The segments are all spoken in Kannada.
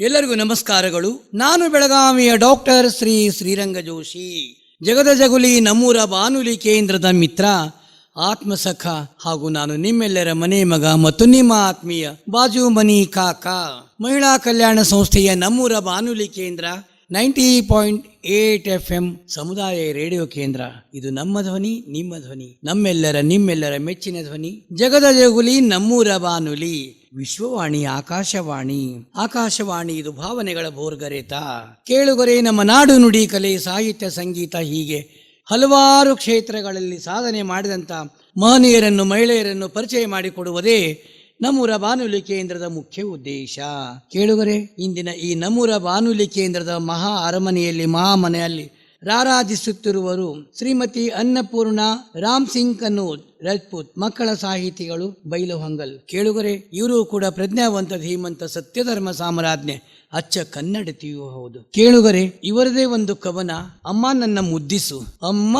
ಎಲ್ಲರಿಗೂ ನಮಸ್ಕಾರಗಳು. ನಾನು ಬೆಳಗಾವಿಯ ಡಾಕ್ಟರ್ ಶ್ರೀರಂಗ ಜೋಶಿ. ಜಗದ ಜಗುಲಿ ನಮ್ಮೂರ ಬಾನುಲಿ ಕೇಂದ್ರದ ಮಿತ್ರ, ಆತ್ಮಸಖ ಹಾಗೂ ನಾನು ನಿಮ್ಮೆಲ್ಲರ ಮನೆ ಮಗ ಮತ್ತು ನಿಮ್ಮ ಆತ್ಮೀಯ ಬಾಜು ಮನಿ ಕಾಕಾ. ಮಹಿಳಾ ಕಲ್ಯಾಣ ಸಂಸ್ಥೆಯ ನಮ್ಮೂರ ಬಾನುಲಿ ಕೇಂದ್ರ 90.8 FM ಸಮುದಾಯ ರೇಡಿಯೋ ಕೇಂದ್ರ. ಇದು ನಮ್ಮ ಧ್ವನಿ, ನಿಮ್ಮ ಧ್ವನಿ, ನಿಮ್ಮೆಲ್ಲರ ಮೆಚ್ಚಿನ ಧ್ವನಿ. ಜಗದ ಜಗುಲಿ ನಮ್ಮೂರ ಬಾನುಲಿ, ವಿಶ್ವವಾಣಿ ಆಕಾಶವಾಣಿ ಇದು ಭಾವನೆಗಳ ಬೋರ್ಗರೆತ. ಕೇಳುಗರೆ, ನಮ್ಮ ನಾಡು ನುಡಿ ಕಲೆ ಸಾಹಿತ್ಯ ಸಂಗೀತ ಹೀಗೆ ಹಲವಾರು ಕ್ಷೇತ್ರಗಳಲ್ಲಿ ಸಾಧನೆ ಮಾಡಿದಂಥ ಮಹನೀಯರನ್ನು ಮಹಿಳೆಯರನ್ನು ಪರಿಚಯ ಮಾಡಿಕೊಡುವುದೇ ನಮ್ಮೂರ ಬಾನುಲಿ ಕೇಂದ್ರದ ಮುಖ್ಯ ಉದ್ದೇಶ. ಕೇಳುಗರೆ, ಇಂದಿನ ಈ ನಮ್ಮೂರ ಬಾನುಲಿ ಕೇಂದ್ರದ ಮಹಾ ಅರಮನೆಯಲ್ಲಿ ಮಹಾಮನೆಯಲ್ಲಿ ರಾರಾಜಿಸುತ್ತಿರುವರು ಶ್ರೀಮತಿ ಅನ್ನಪೂರ್ಣ ರಾಮ್ ಸಿಂಗ್ ಕನ್ನೂಜ್ ರಜಪೂತ್, ಮಕ್ಕಳ ಸಾಹಿತಿಗಳು, ಬೈಲಹೊಂಗಲ್. ಕೇಳುಗರೆ, ಇವರು ಕೂಡ ಪ್ರಜ್ಞಾವಂತ, ಧೀಮಂತ, ಸತ್ಯಧರ್ಮ ಸಾಮ್ರಾಜ್ಞೆ, ಅಚ್ಚ ಕನ್ನಡತಿಯೂ ಹೌದು. ಕೇಳುಗರೆ, ಇವರದೇ ಒಂದು ಕವನ, ಅಮ್ಮ ನನ್ನ ಮುದ್ದಿಸು. ಅಮ್ಮ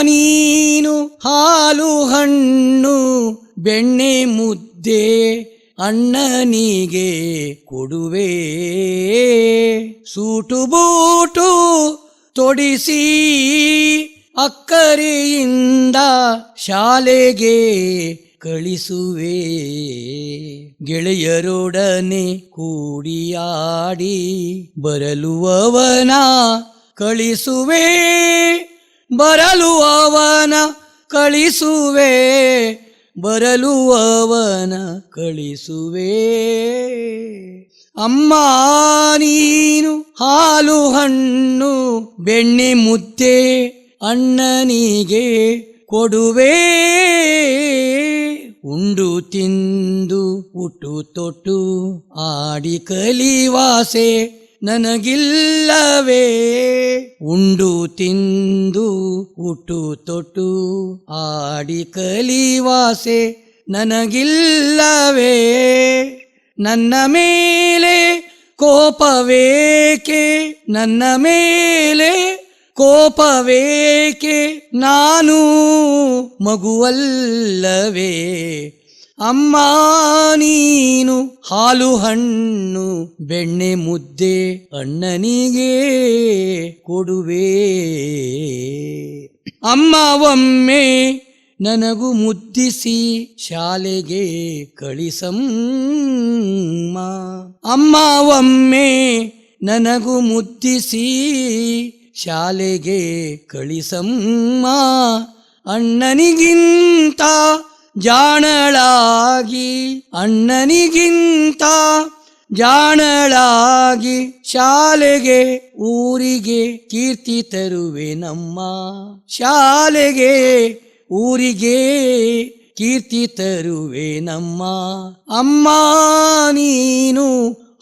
ನೀನು ಹಾಲು ಹಣ್ಣು ಬೆಣ್ಣೆ ಮುದ್ದೆ ಅಣ್ಣನಿಗೆ ಕೊಡುವೆ, ಸೂಟು ಬೂಟು ತೊಡಿಸಿ ಅಕ್ಕರೆಯಿಂದ ಶಾಲೆಗೆ ಕಳಿಸುವೆ, ಗೆಳೆಯರೊಡನೆ ಕೂಡಿಯಾಡಿ ಬರಲುವವನ ಕಳಿಸುವೆ, ಬರಲುವವನ ಕಳಿಸುವೆ, ಬರಲುವವನ ಕಳಿಸುವೆ. ಅಮ್ಮ ನೀನು ಹಾಲು ಹಣ್ಣು ಬೆಣ್ಣೆ ಮುದ್ದೆ ಅಣ್ಣನಿಗೆ ಕೊಡುವೆ, ಉಂಡು ತಿಂದು ಉಟ್ಟು ತೊಟ್ಟು ಆಡಿ ಕಲಿವಾಸೆ ನನಗಿಲ್ಲವೇ, ಉಂಡು ತಿಂದು ಉಟ್ಟು ತೊಟ್ಟು ಆಡಿ ಕಲಿವಾಸೆ ನನಗಿಲ್ಲವೇ, ನನ್ನ ಮೇಲೆ ಕೋಪವೇಕೆ, ನನ್ನ ಮೇಲೆ ಕೋಪವೇಕೆ, ನಾನು ಮಗುವಲ್ಲವೇ. ಅಮ್ಮ ನೀನು ಹಾಲು ಹಣ್ಣು ಬೆಣ್ಣೆ ಮುದ್ದೆ ಅಣ್ಣನಿಗೆ ಕೊಡುವೆ. ಅಮ್ಮ ಒಮ್ಮೆ ನನಗೂ ಮುದ್ದಿಸಿ ಶಾಲೆಗೆ ಕಳಿಸಮ್ಮ, ಅಮ್ಮ ಒಮ್ಮೆ ನನಗೂ ಮುದ್ದಿಸಿ ಶಾಲೆಗೆ ಕಳಿಸಮ್ಮ, ಅಣ್ಣನಿಗಿಂತ ಜಾಣಳಾಗಿ, ಅಣ್ಣನಿಗಿಂತ ಜಾಣಳಾಗಿ ಶಾಲೆಗೆ ಊರಿಗೆ ಕೀರ್ತಿ ತರುವೆ ನಮ್ಮ, ಶಾಲೆಗೆ ಊರಿಗೆ ಕೀರ್ತಿ ತರುವೆ ನಮ್ಮ. ಅಮ್ಮ ನೀನು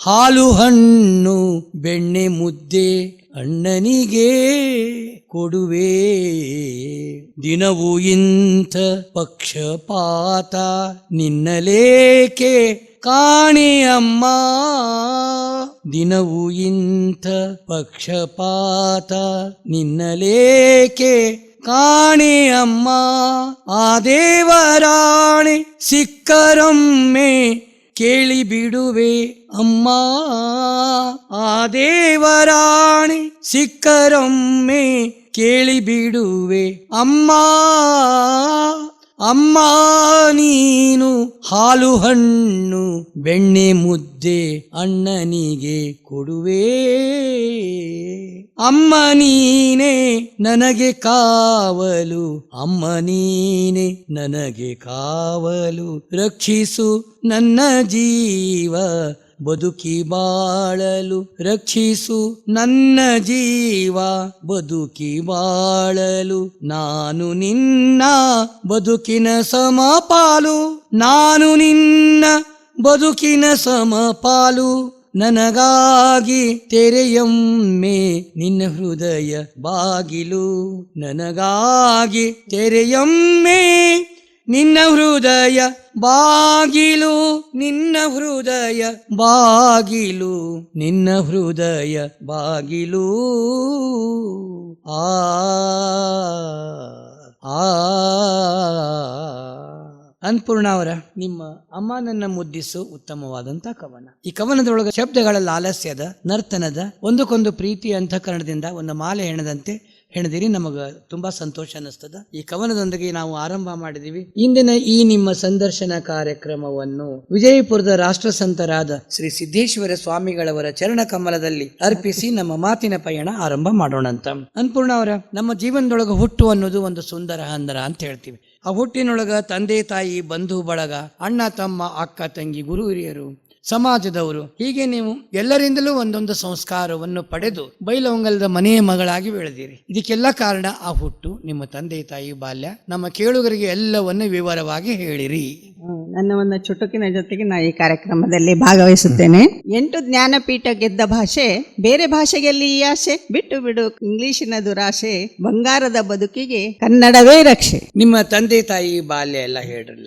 ಹಾಲು ಹಣ್ಣು ಬೆಣ್ಣೆ ಮುದ್ದೆ ಅಣ್ಣನಿಗೆ ಕೊಡುವೆ. ದಿನವೂ ಇಂಥ ಪಕ್ಷಪಾತ ನಿನ್ನಲೇಕೆ ಕಾಣೆ ಅಮ್ಮ, ದಿನವೂ ಇಂಥ ಪಕ್ಷಪಾತ ನಿನ್ನಲೇಕೆ ಕಾಣೆ ಅಮ್ಮ. ಆ ದೇವರಾಣೆ ಸಿಕ್ಕರೊಮ್ಮೆ ಕೇಳಿ ಬಿಡುವೆ ಅಮ್ಮ, ಆ ದೇವರಾಣೆ ಸಿಕ್ಕರೊಮ್ಮೆ ಕೇಳಿ ಬಿಡುವೆ ಅಮ್ಮ. ಅಮ್ಮ ನೀನು ಹಾಲು ಹಣ್ಣು ಬೆಣ್ಣೆ ಮುದ್ದೆ ಅಣ್ಣನಿಗೆ ಕೊಡುವೆ. ಅಮ್ಮ ನೀನೆ ನನಗೆ ಕಾವಲು, ಅಮ್ಮ ನೀನೆ ನನಗೆ ಕಾವಲು, ರಕ್ಷಿಸು ನನ್ನ ಜೀವ ಬದುಕಿ ಬಾಳಲು, ರಕ್ಷಿಸು ನನ್ನ ಜೀವ ಬದುಕಿ ಬಾಳಲು. ನಾನು ನಿನ್ನ ಬದುಕಿನ ಸಮಪಾಲು, ನಾನು ನಿನ್ನ ಬದುಕಿನ ಸಮಪಾಲು, ನನಗಾಗಿ ತೆರೆಯೊಮ್ಮೆ ನಿನ್ನ ಹೃದಯ ಬಾಗಿಲು, ನನಗಾಗಿ ತೆರೆಯೊಮ್ಮೆ ನಿನ್ನ ಹೃದಯ ಬಾಗಿಲು, ನಿನ್ನ ಹೃದಯ ಬಾಗಿಲು, ನಿನ್ನ ಹೃದಯ ಬಾಗಿಲು. ಆ ಆ ಅನ್ನಪೂರ್ಣ ಅವರ ನಿಮ್ಮ ಅಮ್ಮ ನನ್ನ ಮುದ್ದಿಸು ಉತ್ತಮವಾದಂತ ಕವನ. ಈ ಕವನದೊಳಗೆ ಶಬ್ದಗಳ ಲಾಲಸ್ಯದ ನರ್ತನದ ಒಂದಕ್ಕೊಂದು ಪ್ರೀತಿ ಅಂತಃಕರಣದಿಂದ ಒಂದು ಮಾಲೆ ಹೆಣದಂತೆ ಹೆಣದಿರಿ. ನಮಗ ತುಂಬಾ ಸಂತೋಷ ಅನ್ನಿಸ್ತದ. ಈ ಕವನದೊಂದಿಗೆ ನಾವು ಆರಂಭ ಮಾಡಿದೀವಿ ಇಂದಿನ ಈ ನಿಮ್ಮ ಸಂದರ್ಶನ ಕಾರ್ಯಕ್ರಮವನ್ನು ವಿಜಯಪುರದ ರಾಷ್ಟ್ರ ಸಂತರಾದ ಶ್ರೀ ಸಿದ್ದೇಶ್ವರ ಸ್ವಾಮಿಗಳವರ ಚರಣ ಕಮಲದಲ್ಲಿ ಅರ್ಪಿಸಿ ನಮ್ಮ ಮಾತಿನ ಪಯಣ ಆರಂಭ ಮಾಡೋಣ ಅಂತ. ಅನ್ನಪೂರ್ಣ ಅವರ, ನಮ್ಮ ಜೀವನದೊಳಗ ಹುಟ್ಟು ಅನ್ನೋದು ಒಂದು ಸುಂದರ ಹಂದರ ಅಂತ ಹೇಳ್ತೀವಿ. ಆ ಹುಟ್ಟಿನೊಳಗ ತಂದೆ ತಾಯಿ, ಬಂಧು ಬಳಗ, ಅಣ್ಣ ತಮ್ಮ, ಅಕ್ಕ ತಂಗಿ, ಗುರು ಹಿರಿಯರು, ಸಮಾಜದವರು, ಹೀಗೆ ನೀವು ಎಲ್ಲರಿಂದಲೂ ಒಂದೊಂದು ಸಂಸ್ಕಾರವನ್ನು ಪಡೆದು ಬೈಲಹೊಂಗಲದ ಮನೆಯ ಮಗಳಾಗಿ ಬೆಳೆದಿರಿ. ಇದಕ್ಕೆಲ್ಲ ಕಾರಣ ಆ ಹುಟ್ಟು, ನಿಮ್ಮ ತಂದೆ ತಾಯಿ ಬಾಲ್ಯ. ನಮ್ಮ ಕೇಳುಗರಿಗೆ ಎಲ್ಲವನ್ನು ವಿವರವಾಗಿ ಹೇಳಿರಿ. ನನ್ನ ಒಂದು ಚುಟುಕಿನ ಜೊತೆಗೆ ನಾ ಈ ಕಾರ್ಯಕ್ರಮದಲ್ಲಿ ಭಾಗವಹಿಸುತ್ತೇನೆ. 8 ಜ್ಞಾನಪೀಠ ಗೆದ್ದ ಭಾಷೆ, ಬೇರೆ ಭಾಷೆಗೆಲ್ಲಿ ಈ ಆಸೆ, ಬಿಟ್ಟು ಬಿಡು ಇಂಗ್ಲಿಶಿನ ದುರಾಶೆ, ಬಂಗಾರದ ಬದುಕಿಗೆ ಕನ್ನಡವೇ ರಕ್ಷೆ. ನಿಮ್ಮ ತಂದೆ ತಾಯಿ ಬಾಲ್ಯ ಎಲ್ಲ ಹೇಳ್ರಿ.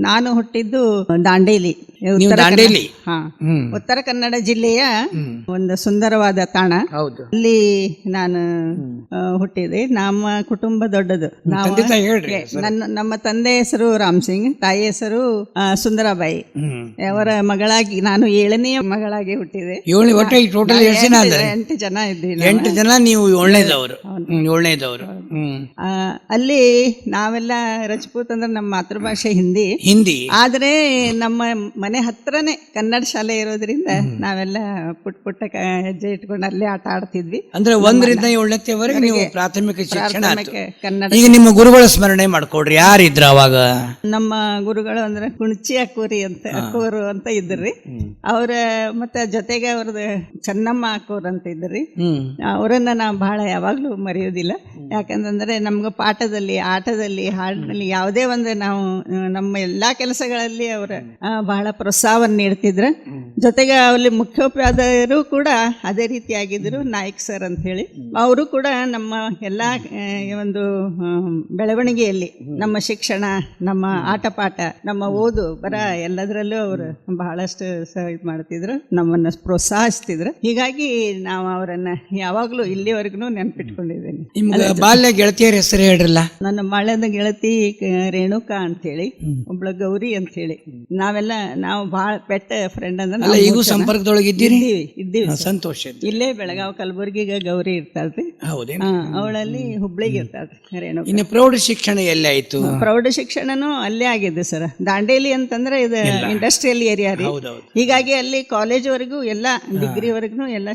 ನಾನು ಹುಟ್ಟಿದ್ದು ದಾಂಡೇಲಿ, ಉತ್ತರ ಕನ್ನಡ ಜಿಲ್ಲೆಯ ಒಂದು ಸುಂದರವಾದ ತಾಣ. ಹೌದು, ಅಲ್ಲಿ ನಾನು ಹುಟ್ಟಿದೆ. ನಮ್ಮ ಕುಟುಂಬ ದೊಡ್ಡದು. ನಮ್ಮ ತಂದೆ ಹೆಸರು ರಾಮ್ ಸಿಂಗ್, ತಾಯಿ ಹೆಸರು ಸುಂದರಾಬಾಯಿ. ಅವರ ಮಗಳಾಗಿ ನಾನು 7ನೇ ಮಗಳಾಗಿ ಹುಟ್ಟಿದೆ. 8 ಜನ ಇದ್ದೀವಿ. 8 ಜನ ನೀವು 7ನೇದವರು. ಅಲ್ಲಿ ನಾವೆಲ್ಲ ರಜಪೂತ್ ಅಂದ್ರೆ ನಮ್ಮ ಮಾತೃಭಾಷೆ ಹಿಂದಿ, ಆದ್ರೆ ನಮ್ಮ ಮನೆ ಹತ್ರನೇ ಕನ್ನಡ ಶಾಲೆ ಇರೋದ್ರಿಂದ ನಾವೆಲ್ಲ ಪುಟ್ಟ ಹೆಜ್ಜೆ ಇಟ್ಕೊಂಡು ಅಲ್ಲೇ ಆಟ ಆಡ್ತಿದ್ವಿ. ಅಂದ್ರೆ 1ರಿಂದ 7ನೇವರೆಗೆ ನೀವು ಪ್ರಾಥಮಿಕ ಶಿಕ್ಷಣ ಕನ್ನಡ. ಈಗ ನಿಮ್ಮ ಗುರುಗಳ ಸ್ಮರಣೆ ಮಾಡ್ಕೊಡ್ರಿ. ಯಾರಿದ್ರು ಅವಾಗ? ನಮ್ಮ ಗುರುಗಳು ಅಂದ್ರೆ ಕುಣಚಿ ಅಕ್ಕೂರಿ ಅಂತ, ಅಕ್ಕೂರು ಅಂತ ಇದ್ರಿ. ಅವ್ರ ಮತ್ತೆ ಜೊತೆಗೆ ಅವ್ರದ್ದು ಚೆನ್ನಮ್ಮ ಅಕ್ಕೂರ್ ಅಂತ ಇದ್ರಿ. ಅವರನ್ನ ನಾವು ಬಹಳ ಯಾವಾಗ್ಲೂ ಮರೆಯೋದಿಲ್ಲ. ಯಾಕಂತಂದ್ರೆ ನಮ್ಗೆ ಪಾಠದಲ್ಲಿ, ಆಟದಲ್ಲಿ, ಹಾಡಿನಲ್ಲಿ ಯಾವುದೇ ಒಂದು ನಾವು ನಮ್ಮ ಎಲ್ಲಾ ಕೆಲಸಗಳಲ್ಲಿ ಅವರ ಬಹಳ ಪ್ರೋತ್ಸಾಹವನ್ನು ನೀಡ್ತಿದ್ರು. ಜೊತೆಗೆ ಅಲ್ಲಿ ಮುಖ್ಯೋಪಾಧ್ಯಾಯರು ಕೂಡ ಅದೇ ರೀತಿ ಆಗಿದ್ರು, ನಾಯ್ಕ್ ಸರ್ ಅಂತ ಹೇಳಿ. ಅವರು ಕೂಡ ನಮ್ಮ ಎಲ್ಲಾ ಒಂದು ಬೆಳವಣಿಗೆಯಲ್ಲಿ, ನಮ್ಮ ಶಿಕ್ಷಣ, ನಮ್ಮ ಆಟ ಪಾಠ, ನಮ್ಮ ಓದು ಬರ ಎಲ್ಲದರಲ್ಲೂ ಅವರು ಬಹಳಷ್ಟು ಇದು ಮಾಡ್ತಿದ್ರು, ನಮ್ಮನ್ನ ಪ್ರೋತ್ಸಾಹಿಸ್ತಿದ್ರು. ಹೀಗಾಗಿ ನಾವು ಅವರನ್ನ ಯಾವಾಗ್ಲೂ ಇಲ್ಲಿವರೆಗೂ ನೆನ್ಪಿಟ್ಕೊಂಡಿದ್ದೇನೆ. ಬಾಲ್ಯ ಗೆಳತಿಯರ ಹೆಸರು ಹೇಳ್ರಲ್ಲ. ನನ್ನ ಬಾಲ್ಯದ ಗೆಳತಿ ರೇಣುಕಾ ಅಂತ ಹೇಳಿ, ಒಬ್ಳ ಗೌರಿ ಅಂತ ಹೇಳಿ. ನಾವು ಬಹಳ ಬೆಟ್ಟ ಫ್ರೆಂಡ್ ಅಂದ್ರೆ ಈಗ ಸಂಪರ್ಕದೊಳಗೆ ಇದ್ದೀವಿ. ಸಂತೋಷ. ಇಲ್ಲೇ ಬೆಳಗಾವ್ ಕಲಬುರ್ಗಿಗೆ ಗೌರಿ ಇರ್ತಾಳ್ರಿ. ಹೌದೇ? ಅವಳಲ್ಲಿ ಹುಬ್ಳಿಗೆ ಇರ್ತಾಳ್ರಿ ರೇಣುಕಾ. ಇನ್ನು ಪ್ರೌಢ ಶಿಕ್ಷಣ ಎಲ್ಲಿ ಆಯ್ತು? ಪ್ರೌಢ ಶಿಕ್ಷಣನೂ ಅಲ್ಲೇ ಆಗಿದ್ದು ಸರ್. ದಾಂಡೇಲಿ ಅಂತಂದ್ರೆ ಇದು ಇಂಡಸ್ಟ್ರಿಯಲ್ ಏರಿಯಾ ರೀ. ಹೀಗಾಗಿ ಅಲ್ಲಿ ಕಾಲೇಜ್ ವರೆಗೂ ಎಲ್ಲ, ಡಿಗ್ರಿ ವರೆಗೂ ಎಲ್ಲ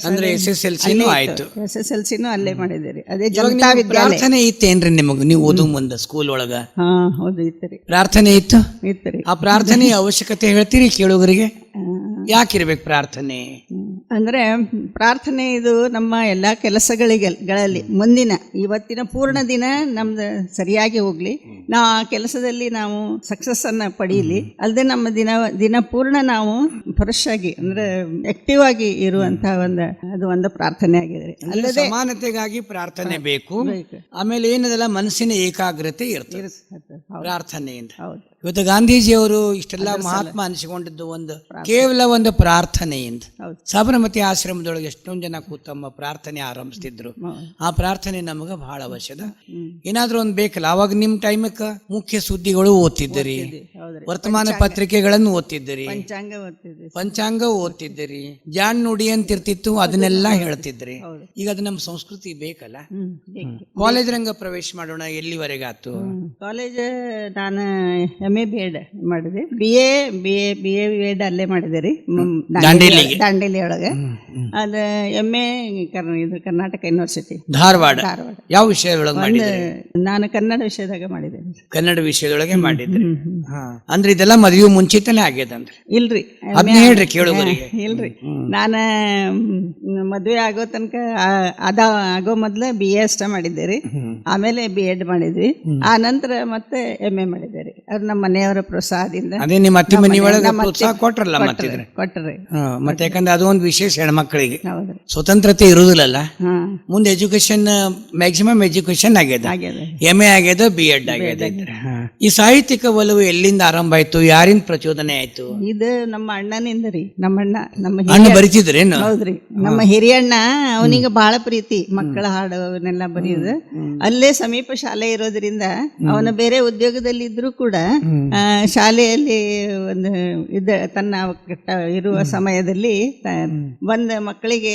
SSLCನೂ ಆಯ್ತು. SSLCನೂ ಅಲ್ಲೇ ಮಾಡಿದ್ದೀರಿ. ಅದೇ ಜನತಾ ವಿದ್ಯಾಲಯ. ಪ್ರಾರ್ಥನೆ ಇತ್ತೇನ್ರಿ ನಿಮಗ್? ನೀವು ಓದು ಮುಂದೆ ಸ್ಕೂಲ್ ಒಳಗ? ಹೌದು, ಇತ್ತರಿ. ಪ್ರಾರ್ಥನೆ ಇತ್ತು. ಆ ಪ್ರಾರ್ಥನೆ ಅವಶ್ಯಕತೆ ಹೇಳ್ತೀರಿ ಕೇಳುಗರಿಗೆ? ಯಾಕಿರ್ಬೇಕು ಪ್ರಾರ್ಥನೆ? ಅಂದ್ರೆ ಪ್ರಾರ್ಥನೆ ಇದು ನಮ್ಮ ಎಲ್ಲಾ ಕೆಲಸಗಳಲ್ಲಿ ಮುಂದಿನ ಇವತ್ತಿನ ಪೂರ್ಣ ದಿನ ನಮ್ದು ಸರಿಯಾಗಿ ಹೋಗ್ಲಿ, ನಾವು ಆ ಕೆಲಸದಲ್ಲಿ ನಾವು ಸಕ್ಸಸ್ ಅನ್ನ ಪಡೀಲಿ, ಅಲ್ಲದೆ ನಮ್ಮ ದಿನ ಪೂರ್ಣ ನಾವು ಫ್ರೆಶ್ ಆಗಿ ಅಂದ್ರೆ ಆಕ್ಟಿವ್ ಆಗಿ ಇರುವಂತಹ ಅದು ಒಂದು ಪ್ರಾರ್ಥನೆ ಆಗಿದೆ. ಅಲ್ಲದೆ ಸಮಾನತೆಗಾಗಿ ಪ್ರಾರ್ಥನೆ ಬೇಕು. ಆಮೇಲೆ ಏನದಲ್ಲ, ಮನಸ್ಸಿನ ಏಕಾಗ್ರತೆ ಇರ್ತದೆ ಪ್ರಾರ್ಥನೆಯಿಂದ. ಇವತ್ತು ಗಾಂಧೀಜಿಯವರು ಇಷ್ಟೆಲ್ಲ ಮಹಾತ್ಮ ಅನಿಸಿಕೊಂಡಿದ್ದು ಕೇವಲ ಒಂದು ಪ್ರಾರ್ಥನೆಯಿಂದ. ಸಾಬರಮತಿ ಆಶ್ರಮದೊಳಗೆ ಎಷ್ಟೊಂದು ಜನ ತಮ್ಮ ಪ್ರಾರ್ಥನೆ ಆರಂಭಿಸ್ತಿದ್ರು. ಆ ಪ್ರಾರ್ಥನೆ ನಮಗ ಬಹಳ ಅವಶ್ಯದ. ಏನಾದ್ರೂ ಒಂದು ಬೇಕಲ್ಲ. ಅವಾಗ ನಿಮ್ ಟೈಮಕ್ಕ ಮುಖ್ಯ ಸುದ್ದಿಗಳು ಓದ್ತಿದ್ದೀರಿ, ವರ್ತಮಾನ ಪತ್ರಿಕೆಗಳನ್ನು ಓದ್ತಿದ್ದೀರಿ, ಪಂಚಾಂಗ ಓದ್ತಿದ್ದೀರಿ, ಜಾಣ್ ನುಡಿ ಅಂತ ಇರ್ತಿತ್ತು, ಅದನ್ನೆಲ್ಲ ಹೇಳ್ತಿದ್ರಿ. ಈಗ ಅದು ನಮ್ಮ ಸಂಸ್ಕೃತಿ ಬೇಕಲ್ಲ. ಕಾಲೇಜ್ ರಂಗ ಪ್ರವೇಶ ಮಾಡೋಣ, ಎಲ್ಲಿವರೆಗೆ ಆತು? ಕಾಲೇಜ್ ನಾನು MA B.Ed ಮಾಡಿದೆ. BA B.Ed ಅಲ್ಲೇ ಮಾಡಿದೆ ರೀ, ದಾಂಡೇಲಿ ಒಳಗೆ. ಅದ MA ಇದು ಕರ್ನಾಟಕ ಯೂನಿವರ್ಸಿಟಿ ಧಾರವಾಡ. ಯಾವ ವಿಷಯದೊಳಗೆ? ನಾನು ಕನ್ನಡ ವಿಷಯದಾಗ ಮಾಡಿದೆ. ಕನ್ನಡ ವಿಷಯದೊಳಗೆ ಮಾಡಿದ್ರಿ. ಅಂದ್ರೆ ಇದೆಲ್ಲ ಮದುವೆ ಮುಂಚಿತನೇ ಆಗ್ಯದಂದ್ರೆ? ಇಲ್ರಿ, ಅದನ್ನ ಹೇಳ್ರಿ ಕೇಳುವರಿಗೆ. ಇಲ್ರಿ, ನಾನ ಮದ್ವೆ ಆಗೋ ತನಕ ಆಗೋ ಮೊದ್ಲ BA ಅಷ್ಟ ಮಾಡಿದ್ದೆ ರೀ. ಆಮೇಲೆ B.Ed ಮಾಡಿದ್ವಿ. ಆ ನಂತರ ಮತ್ತೆ MA ಮಾಡಿದ್ದೆ ರೀ. ಅವ್ರ ನಮ್ಮ ಮನೆಯವರ ಪ್ರೋತ್ಸಾಹದಿಂದ. ಅದೇ ನಿಮ್ಮ ಅತ್ತಿ ಮನೆ ಒಳಗೆ ಪ್ರೋತ್ಸಾಹ ಕೊಟ್ರಲ್ಲ? ಕೊಟ್ರಿ. ಮತ್ತೆ ಯಾಕಂದ್ರೆ ಅದೊಂದು ವಿಶೇಷ, ಹೆಣ್ಮಕ್ಳಿಗೆ ಸ್ವತಂತ್ರತೆ ಇರುದಿಲ್ಲಲ್ಲ. ಮುಂದೆ ಎಜುಕೇಶನ್ ಮ್ಯಾಕ್ಸಿಮಮ್ ಎಜುಕೇಶನ್ ಆಗ್ಯದ, MA ಆಗ್ಯದ, B.Ed ಆಗ್ಯದ. ಈ ಸಾಹಿತ್ಯಿಕ ಒಲವು ಎಲ್ಲಿಂದ ಆರಂಭ ಆಯ್ತು, ಯಾರಿಂದ ಪ್ರಚೋದನೆ ಆಯ್ತು? ಇದು ನಮ್ಮ ಅಣ್ಣನಿಂದ ರೀ. ನಮ್ಮ ಅಣ್ಣ ಹಿರಿಯ ಬರಿತಿದ್ರೇನು? ಹೌದ್ರಿ, ನಮ್ಮ ಹಿರಿಯಣ್ಣ ಅವನಿಗೆ ಬಹಳ ಪ್ರೀತಿ ಮಕ್ಕಳ ಹಾಡು ಅವನ್ನೆಲ್ಲ ಬರೆಯೋದು. ಅಲ್ಲೇ ಸಮೀಪ ಶಾಲೆ ಇರೋದ್ರಿಂದ ಅವನ ಬೇರೆ ಉದ್ಯೋಗದಲ್ಲಿ ಇದ್ರೂ ಕೂಡ ಶಾಲೆಯಲ್ಲಿ ಒಂದು ತನ್ನ ಇರುವ ಸಮಯದಲ್ಲಿ ಬಂದ ಮಕ್ಕಳಿಗೆ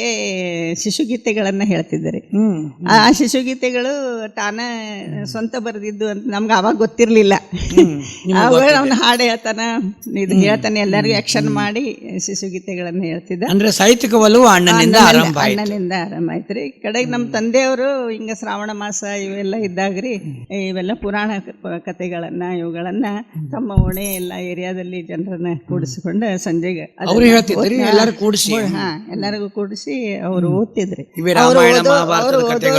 ಶಿಶುಗೀತೆಗಳನ್ನ ಹೇಳ್ತಿದ್ದಾರೆ. ಆ ಶಿಶುಗೀತೆಗಳು ತಾನ ಸ್ವಂತ ಬರೆದಿದ್ದು ಅಂತ ನಮ್ಗೆ ಅವಾಗ ಗೊತ್ತಿರ್ಲಿಲ್ಲ. ಅವಾಗ ಅವನ ಹಾಡು ಹೇಳ್ತಾನೆ ಎಲ್ಲರಿಗೂ ಆಕ್ಷನ್ ಮಾಡಿ ಶಿಶುಗೀತೆಗಳನ್ನ ಹೇಳ್ತಿದ್ದ. ಅಂದ್ರೆ ಸಾಹಿತ್ಯಿಕ ಒಲವು ಅಣ್ಣನಿಂದ ಆರಂಭ ಆಯ್ತ್ರಿ. ಕಡೆಗೆ ನಮ್ಮ ತಂದೆಯವರು ಹಿಂಗ ಶ್ರಾವಣ ಮಾಸ ಇವೆಲ್ಲ ಇದ್ದಾಗ್ರಿ ಇವೆಲ್ಲ ಪುರಾಣ ಕಥೆಗಳನ್ನ ಇವುಗಳನ್ನ ತಮ್ಮ ಓಣೆ ಎಲ್ಲ ಏರಿಯಾದಲ್ಲಿ ಜನರನ್ನ ಕೂಡಿಸಿಕೊಂಡು ಸಂಜೆಗೆ ಎಲ್ಲರಿಗೂ ಕೂಡಿಸಿ ಅವ್ರು ಓದ್ತಿದ್ರಿ. ಅವ್ರು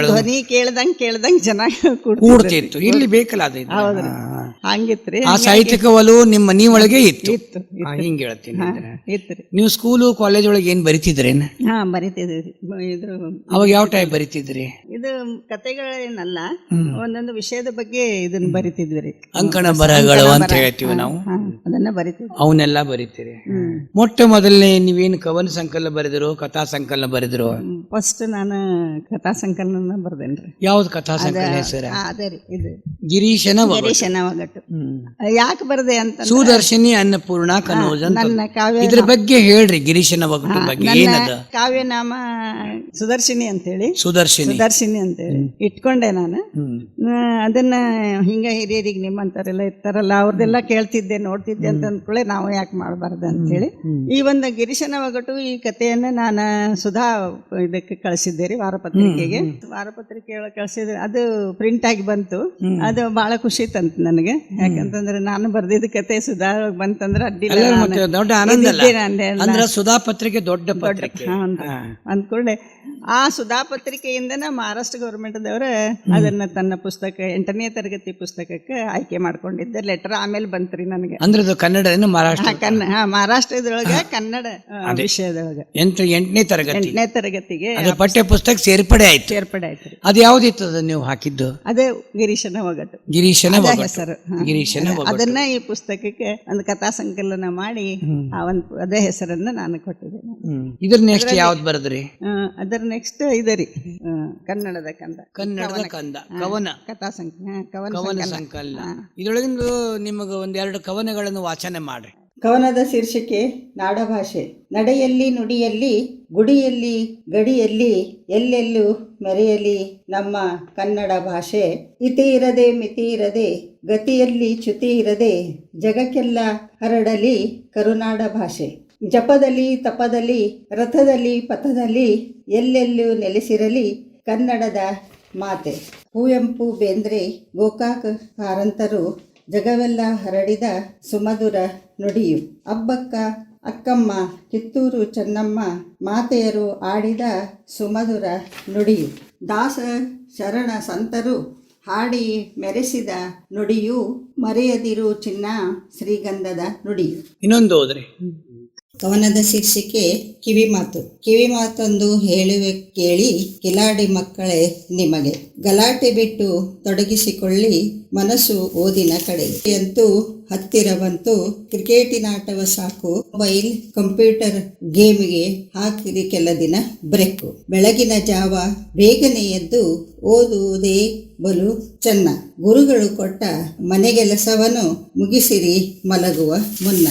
ಧ್ವನಿ ಕೇಳ್ದಂಗ್ ಜನ ಕೂಡ್ತಿತ್ತು. ಇಲ್ಲಿ ಬೇಕಲ್ಲ ಅದು. ಹೌದ್ರಿ, ಹಂಗಿತ್ರಿ. ಆ ಸಾಹಿತ್ಯಿಕ ಒಲವು ನಿಮ್ಮ ಮನಿ ಒಳಗೆ ಇತ್ತು. ಹಿಂಗ ಹೇಳ್ತೀನಿ. ಇತ್ರಿ. ನೀವು ಸ್ಕೂಲು ಕಾಲೇಜ್ ಒಳಗೆ ಏನ್ ಬರಿತಿದ್ರೇನ? ಬರಿತಿದ್ರಿ. ಇದ್ರ ಅವಾಗ ಯಾವ ಟೈಪ್ ಬರಿತಿದ್ರಿ? ಇದು ಕತೆಗಳೇನಲ್ಲ, ಒಂದೊಂದು ವಿಷಯದ ಬಗ್ಗೆ ಇದನ್ನ ಬರಿತಿದ್ವಿ. ಅಂಕಣ ಬರಹಗಳು ಅಂತ ಹೇಳ್ತೀವಿ ನಾವು, ಅದನ್ನ ಬರಿತಿದ್ವಿ. ಅವನ್ನೆಲ್ಲ ಬರಿತೀರಿ. ಮೊಟ್ಟ ಮೊದಲನೇ ನೀವೇನು ಕವನ ಸಂಕಲನ ಬರೆದಿರೋ, ಕಥಾ ಸಂಕಲನ ಬರೆದಿರೋ? ಫಸ್ಟ್ ನಾನು ಕಥಾ ಸಂಕಲನ ಬರ್ದೇನ್ರಿ. ಯಾವ್ದು ಕಥಾ ಸಂಕಲನ ಹೆಸರು? ಅದೇ ರೀ, ಇದು ಗಿರೀಶನ ಒಗಟು. ಯಾಕೆ ಬರ್ದೆ ಅಂತ, ಸುದರ್ಶಿನಿ ಅನ್ನಪೂರ್ಣ ಕನೋಜ್ ಅಂತ. ನನ್ನ ಕಾವ್ಯ, ಇದ್ರ ಬಗ್ಗೆ ಹೇಳ್ರಿ. ಗಿರೀಶನ ಒಗಟು ಬಗ್ಗೆ ಏನದ? ಕಾವ್ಯನಾಮ ಸುದರ್ಶಿನಿ ಅಂತೇಳಿ, ಸುದರ್ಶಿನಿ ಅಂತೇಳಿ ಇಟ್ಕೊಂಡೆ ನಾನು. ಅದನ್ನ ಹಿಂಗ ಹಿರಿಯರಿಗೆ ನಿಮ್ಮಂತರೆಲ್ಲ ಇರ್ತಾರಲ್ಲ ಅವ್ರದ್ದೆಲ್ಲ ಕೇಳ್ತಿದ್ದೆ, ನೋಡ್ತಿದ್ದೆ ಅಂತ ಅಂದ್ಕೊಳ್ಳೆ ನಾವು ಯಾಕೆ ಮಾಡಬಾರ್ದು ಅಂತೇಳಿ ಈ ಒಂದು ಗಿರೀಶನ ಒಗಟು ಈ ಕಥೆಯನ್ನ ನಾನು ಸುಧಾ ಇದಕ್ಕೆ ಕಳಿಸಿದ್ದೆ ರೀ, ವಾರಪತ್ರಿಕೆಗೆ. ವಾರಪತ್ರಿಕೆ ಒಳಗೆ ಕಳಿಸಿದ್ರೆ ಅದು ಪ್ರಿಂಟ್ ಆಗಿ ಬಂತು. ಅದು ಬಹಳ ಖುಷಿ ತಂತು ನನಗೆ. ಯಾಕಂತಂದ್ರೆ ನಾನು ಬರ್ದಿದ್ದ ಕತೆ ಸುಧಾ ಬಂತಂದ್ರೆ ದೊಡ್ಡ ಆನಂದ. ಸುಧಾ ಪತ್ರಿಕೆ ದೊಡ್ಡ ಪತ್ರಿಕೆ ಅಂದ್ಕೊಂಡೆ. ಆ ಸುಧಾ ಪತ್ರಿಕೆಯಿಂದನ ಮಹಾರಾಷ್ಟ್ರ ಗೌರ್ಮೆಂಟ್ದವ್ರ ಅದನ್ನ ತನ್ನ ಪುಸ್ತಕ 8ನೇ ತರಗತಿ ಪುಸ್ತಕಕ್ಕೆ ಆಯ್ಕೆ ಮಾಡ್ಕೊಂಡಿದ್ದೆ. ಲೆಟರ್ ಆಮೇಲೆ ಬಂತ್ರಿ ನನಗೆ. ಅಂದ್ರೆ ಕನ್ನಡ ಮಹಾರಾಷ್ಟ್ರದೊಳಗೆ ಕನ್ನಡ ವಿಷಯದೊಳಗೆ 8ನೇ ತರಗತಿಗೆ ಪಠ್ಯ ಪುಸ್ತಕ ಸೇರ್ಪಡೆ ಆಯ್ತು. ಅದು ಯಾವ್ದಿತ್ತು ನೀವು ಹಾಕಿದ್ದು? ಅದೇ ಗಿರೀಶನ ಒಗಟು. ಹೆಸರು ಅದನ್ನ ಈ ಪುಸ್ತಕಕ್ಕೆ ಒಂದು ಕಥಾ ಸಂಕಲನ ಮಾಡಿ ಅದೇ ಹೆಸರನ್ನ ನಾನು ಕೊಟ್ಟಿದ್ದೇನೆ. ಇದ್ರ ನೆಕ್ಸ್ಟ್ ಯಾವ್ದು ಬರದ್ರಿ? ಅದರ ನೆಕ್ಸ್ಟ್ ಇದರಿ ಕನ್ನಡದ ಕಂದ ಕವನ ಕಥಾ ಕವನ ಸಂಕಲನ. ಇದರೊಳಗಿಂದ ನಿಮಗೆ ಒಂದೆರಡು ಕವನಗಳನ್ನು ವಾಚನ ಮಾಡ್ರಿ. ಕವನದ ಶೀರ್ಷಿಕೆ ನಾಡಭಾಷೆ. ನಡೆಯಲ್ಲಿ ನುಡಿಯಲ್ಲಿ ಗುಡಿಯಲ್ಲಿ ಗಡಿಯಲ್ಲಿ ಎಲ್ಲೆಲ್ಲೂ ಮೆರೆಯಲಿ ನಮ್ಮ ಕನ್ನಡ ಭಾಷೆ. ಇತಿ ಇರದೆ ಮಿತಿ ಇರದೆ ಗತಿಯಲ್ಲಿ ಚ್ಯುತಿ ಇರದೆ ಜಗಕ್ಕೆಲ್ಲ ಹರಡಲಿ ಕರುನಾಡ ಭಾಷೆ. ಜಪದಲ್ಲಿ ತಪದಲ್ಲಿ ರಥದಲ್ಲಿ ಪಥದಲ್ಲಿ ಎಲ್ಲೆಲ್ಲೂ ನೆಲೆಸಿರಲಿ ಕನ್ನಡದ ಮಾತೆ. ಕುವೆಂಪು, ಬೇಂದ್ರೆ, ಗೋಕಾಕ್ ಕಾರಂತರು ಜಗವೆಲ್ಲ ಹರಡಿದ ಸುಮಧುರ ನುಡಿಯು. ಅಬ್ಬಕ್ಕ, ಅಕ್ಕಮ್ಮ, ಕಿತ್ತೂರು ಚೆನ್ನಮ್ಮ ಮಾತೆಯರು ಆಡಿದ ಸುಮಧುರ ನುಡಿಯು. ದಾಸ ಶರಣ ಸಂತರು ಹಾಡಿ ಮೆರೆಸಿದ ನುಡಿಯು. ಮರೆಯದಿರು ಚಿನ್ನ ಶ್ರೀಗಂಧದ ನುಡಿಯು. ಇನ್ನೊಂದು ಹೋದ್ರಿ. ಕವನದ ಶೀರ್ಷಿಕೆ ಕಿವಿಮಾತು. ಕಿವಿಮಾತೊಂದು ಹೇಳುವೆ ಕೇಳಿ ಕಿಲಾಡಿ ಮಕ್ಕಳೇ ನಿಮಗೆ. ಗಲಾಟೆ ಬಿಟ್ಟು ತೊಡಗಿಸಿಕೊಳ್ಳಿ ಮನಸ್ಸು ಓದಿನ ಕಡೆ. ಅಂತೂ ಹತ್ತಿರ ಬಂತು ಕ್ರಿಕೆಟಿನಾಟವ ಸಾಕು. ಮೊಬೈಲ್ ಕಂಪ್ಯೂಟರ್ ಗೇಮಿಗೆ ಹಾಕಿರಿ ಕೆಲ ದಿನ ಬ್ರೇಕು. ಬೆಳಗಿನ ಜಾವ ಬೇಗನೆ ಎದ್ದು ಓದುವುದೇ ಬಲು ಚೆನ್ನ. ಗುರುಗಳು ಕೊಟ್ಟ ಮನೆಗೆಲಸವನ್ನು ಮುಗಿಸಿರಿ ಮಲಗುವ ಮುನ್ನ.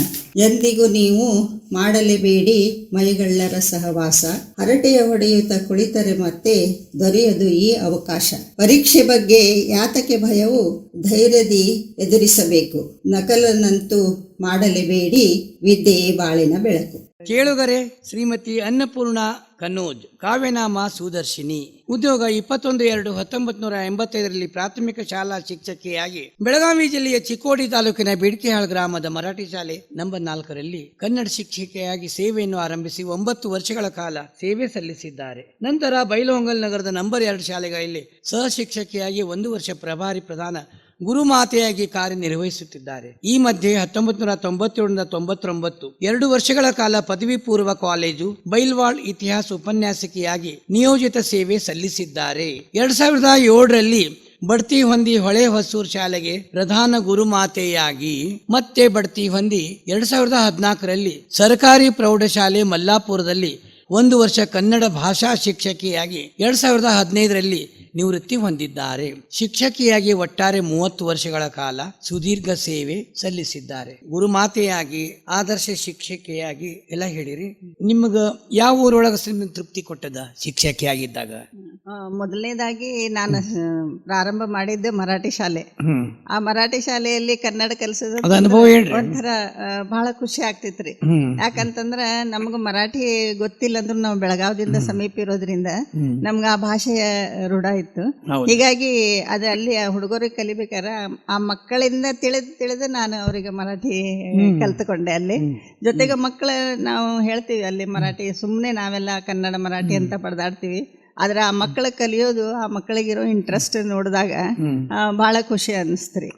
ಎಂದಿಗೂ ನೀವು ಮಾಡಲೇಬೇಡಿ ಮೈಗಳ್ಳರ ಸಹವಾಸ. ಹರಟೆಯ ಹೊಡೆಯುತ್ತ ಕುಳಿತರೆ ಮತ್ತೆ ದೊರೆಯದು ಈ ಅವಕಾಶ. ಪರೀಕ್ಷೆ ಬಗ್ಗೆ ಯಾತಕ್ಕೆ ಭಯವು ಧೈರ್ಯದಿ ಎದುರಿಸಬೇಕು. ನಕಲನ್ನಂತೂ ಮಾಡಲೇಬೇಡಿ ವಿದ್ಯೆಯೇ ಬಾಳಿನ ಬೆಳಕು. ಕೇಳುಗರೆ, ಶ್ರೀಮತಿ ಅನ್ನಪೂರ್ಣ ಕನೋಜ್, ಕಾವ್ಯನಾಮ ಸುದರ್ಶಿನಿ. ಉದ್ಯೋಗ 21/2/1985 ಪ್ರಾಥಮಿಕ ಶಾಲಾ ಶಿಕ್ಷಕಿಯಾಗಿ ಬೆಳಗಾವಿ ಜಿಲ್ಲೆಯ ಚಿಕ್ಕೋಡಿ ತಾಲೂಕಿನ ಬಿಡ್ಕಿಹಾಳ್ ಗ್ರಾಮದ ಮರಾಠಿ ಶಾಲೆ ನಂಬರ್ 4ರಲ್ಲಿ ಕನ್ನಡ ಶಿಕ್ಷಕಿಯಾಗಿ ಸೇವೆಯನ್ನು ಆರಂಭಿಸಿ 9 ವರ್ಷಗಳ ಕಾಲ ಸೇವೆ ಸಲ್ಲಿಸಿದ್ದಾರೆ. ನಂತರ ಬೈಲಹೊಂಗಲ್ ನಗರದ ನಂಬರ್ 2 ಶಾಲೆಗಳಲ್ಲಿ ಸಹ ಶಿಕ್ಷಕಿಯಾಗಿ 1 ವರ್ಷ ಪ್ರಭಾರಿ ಪ್ರಧಾನ ಗುರುಮಾತೆಯಾಗಿ ಕಾರ್ಯನಿರ್ವಹಿಸುತ್ತಿದ್ದಾರೆ. ಈ ಮಧ್ಯೆ 1997-99 2 ವರ್ಷಗಳ ಕಾಲ ಪದವಿ ಪೂರ್ವ ಕಾಲೇಜು ಬೈಲ್ವಾಳ್ ಇತಿಹಾಸ ಉಪನ್ಯಾಸಕಿಯಾಗಿ ನಿಯೋಜಿತ ಸೇವೆ ಸಲ್ಲಿಸಿದ್ದಾರೆ. 2007ರಲ್ಲಿ ಬಡ್ತಿ ಹೊಂದಿ ಹೊಳೆ ಹೊಸೂರು ಶಾಲೆಗೆ ಪ್ರಧಾನ ಗುರುಮಾತೆಯಾಗಿ ಮತ್ತೆ ಬಡ್ತಿ ಹೊಂದಿ 2014ರಲ್ಲಿ ಸರ್ಕಾರಿ ಪ್ರೌಢಶಾಲೆ ಮಲ್ಲಾಪುರದಲ್ಲಿ 1 ವರ್ಷ ಕನ್ನಡ ಭಾಷಾ ಶಿಕ್ಷಕಿಯಾಗಿ 2015ರಲ್ಲಿ ನಿವೃತ್ತಿ ಹೊಂದಿದ್ದಾರೆ. ಶಿಕ್ಷಕಿಯಾಗಿ ಒಟ್ಟಾರೆ 30 ವರ್ಷಗಳ ಕಾಲ ಸುದೀರ್ಘ ಸೇವೆ ಸಲ್ಲಿಸಿದ್ದಾರೆ. ಗುರುಮಾತೆಯಾಗಿ, ಆದರ್ಶ ಶಿಕ್ಷಕಿಯಾಗಿ ಎಲ್ಲ ಹೇಳಿರಿ. ನಿಮಗ ಯಾವ ಊರೊಳಗ ತೃಪ್ತಿ ಕೊಟ್ಟದ ಶಿಕ್ಷಕಿಯಾಗಿದ್ದಾಗ? ಮೊದಲನೇದಾಗಿ ನಾನು ಪ್ರಾರಂಭ ಮಾಡಿದ್ದೆ ಮರಾಠಿ ಶಾಲೆ. ಆ ಮರಾಠಿ ಶಾಲೆಯಲ್ಲಿ ಕನ್ನಡ ಕಲಿಸೋದು ಒಂಥರ ಬಹಳ ಖುಷಿ ಆಗ್ತಿತ್ರಿ. ಯಾಕಂತಂದ್ರ ನಮ್ಗ ಮರಾಠಿ ಗೊತ್ತಿಲ್ಲ ಅಂದ್ರೂ ನಾವು ಬೆಳಗಾವದಿಂದ ಸಮೀಪ ಇರೋದ್ರಿಂದ ನಮ್ಗ ಆ ಭಾಷೆಯ ರೂಢ ಇತ್ತು. ಹೀಗಾಗಿ ಅದು ಅಲ್ಲಿ ಹುಡುಗರಿಗೆ ಕಲಿಬೇಕಾರ ಆ ಮಕ್ಕಳಿಂದ ತಿಳಿದು ನಾನು ಅವರಿಗೆ ಮರಾಠಿ ಕಲ್ತುಕೊಂಡೆ. ಅಲ್ಲಿ ಜೊತೆಗೆ ಮಕ್ಕಳ ನಾವು ಹೇಳ್ತೀವಿ ಅಲ್ಲಿ ಮರಾಠಿ, ಸುಮ್ಮನೆ ನಾವೆಲ್ಲ ಕನ್ನಡ ಮರಾಠಿ ಅಂತ ಪಡೆದಾಡ್ತೀವಿ. ಆದ್ರೆ ಆ ಮಕ್ಕಳ ಕಲಿಯೋದು, ಆ ಮಕ್ಕಳಿಗಿರೋ ಇಂಟ್ರೆಸ್ಟ್ ನೋಡಿದಾಗ ಬಹಳ ಖುಷಿ ಅನಿಸ್ತ್ರಿ.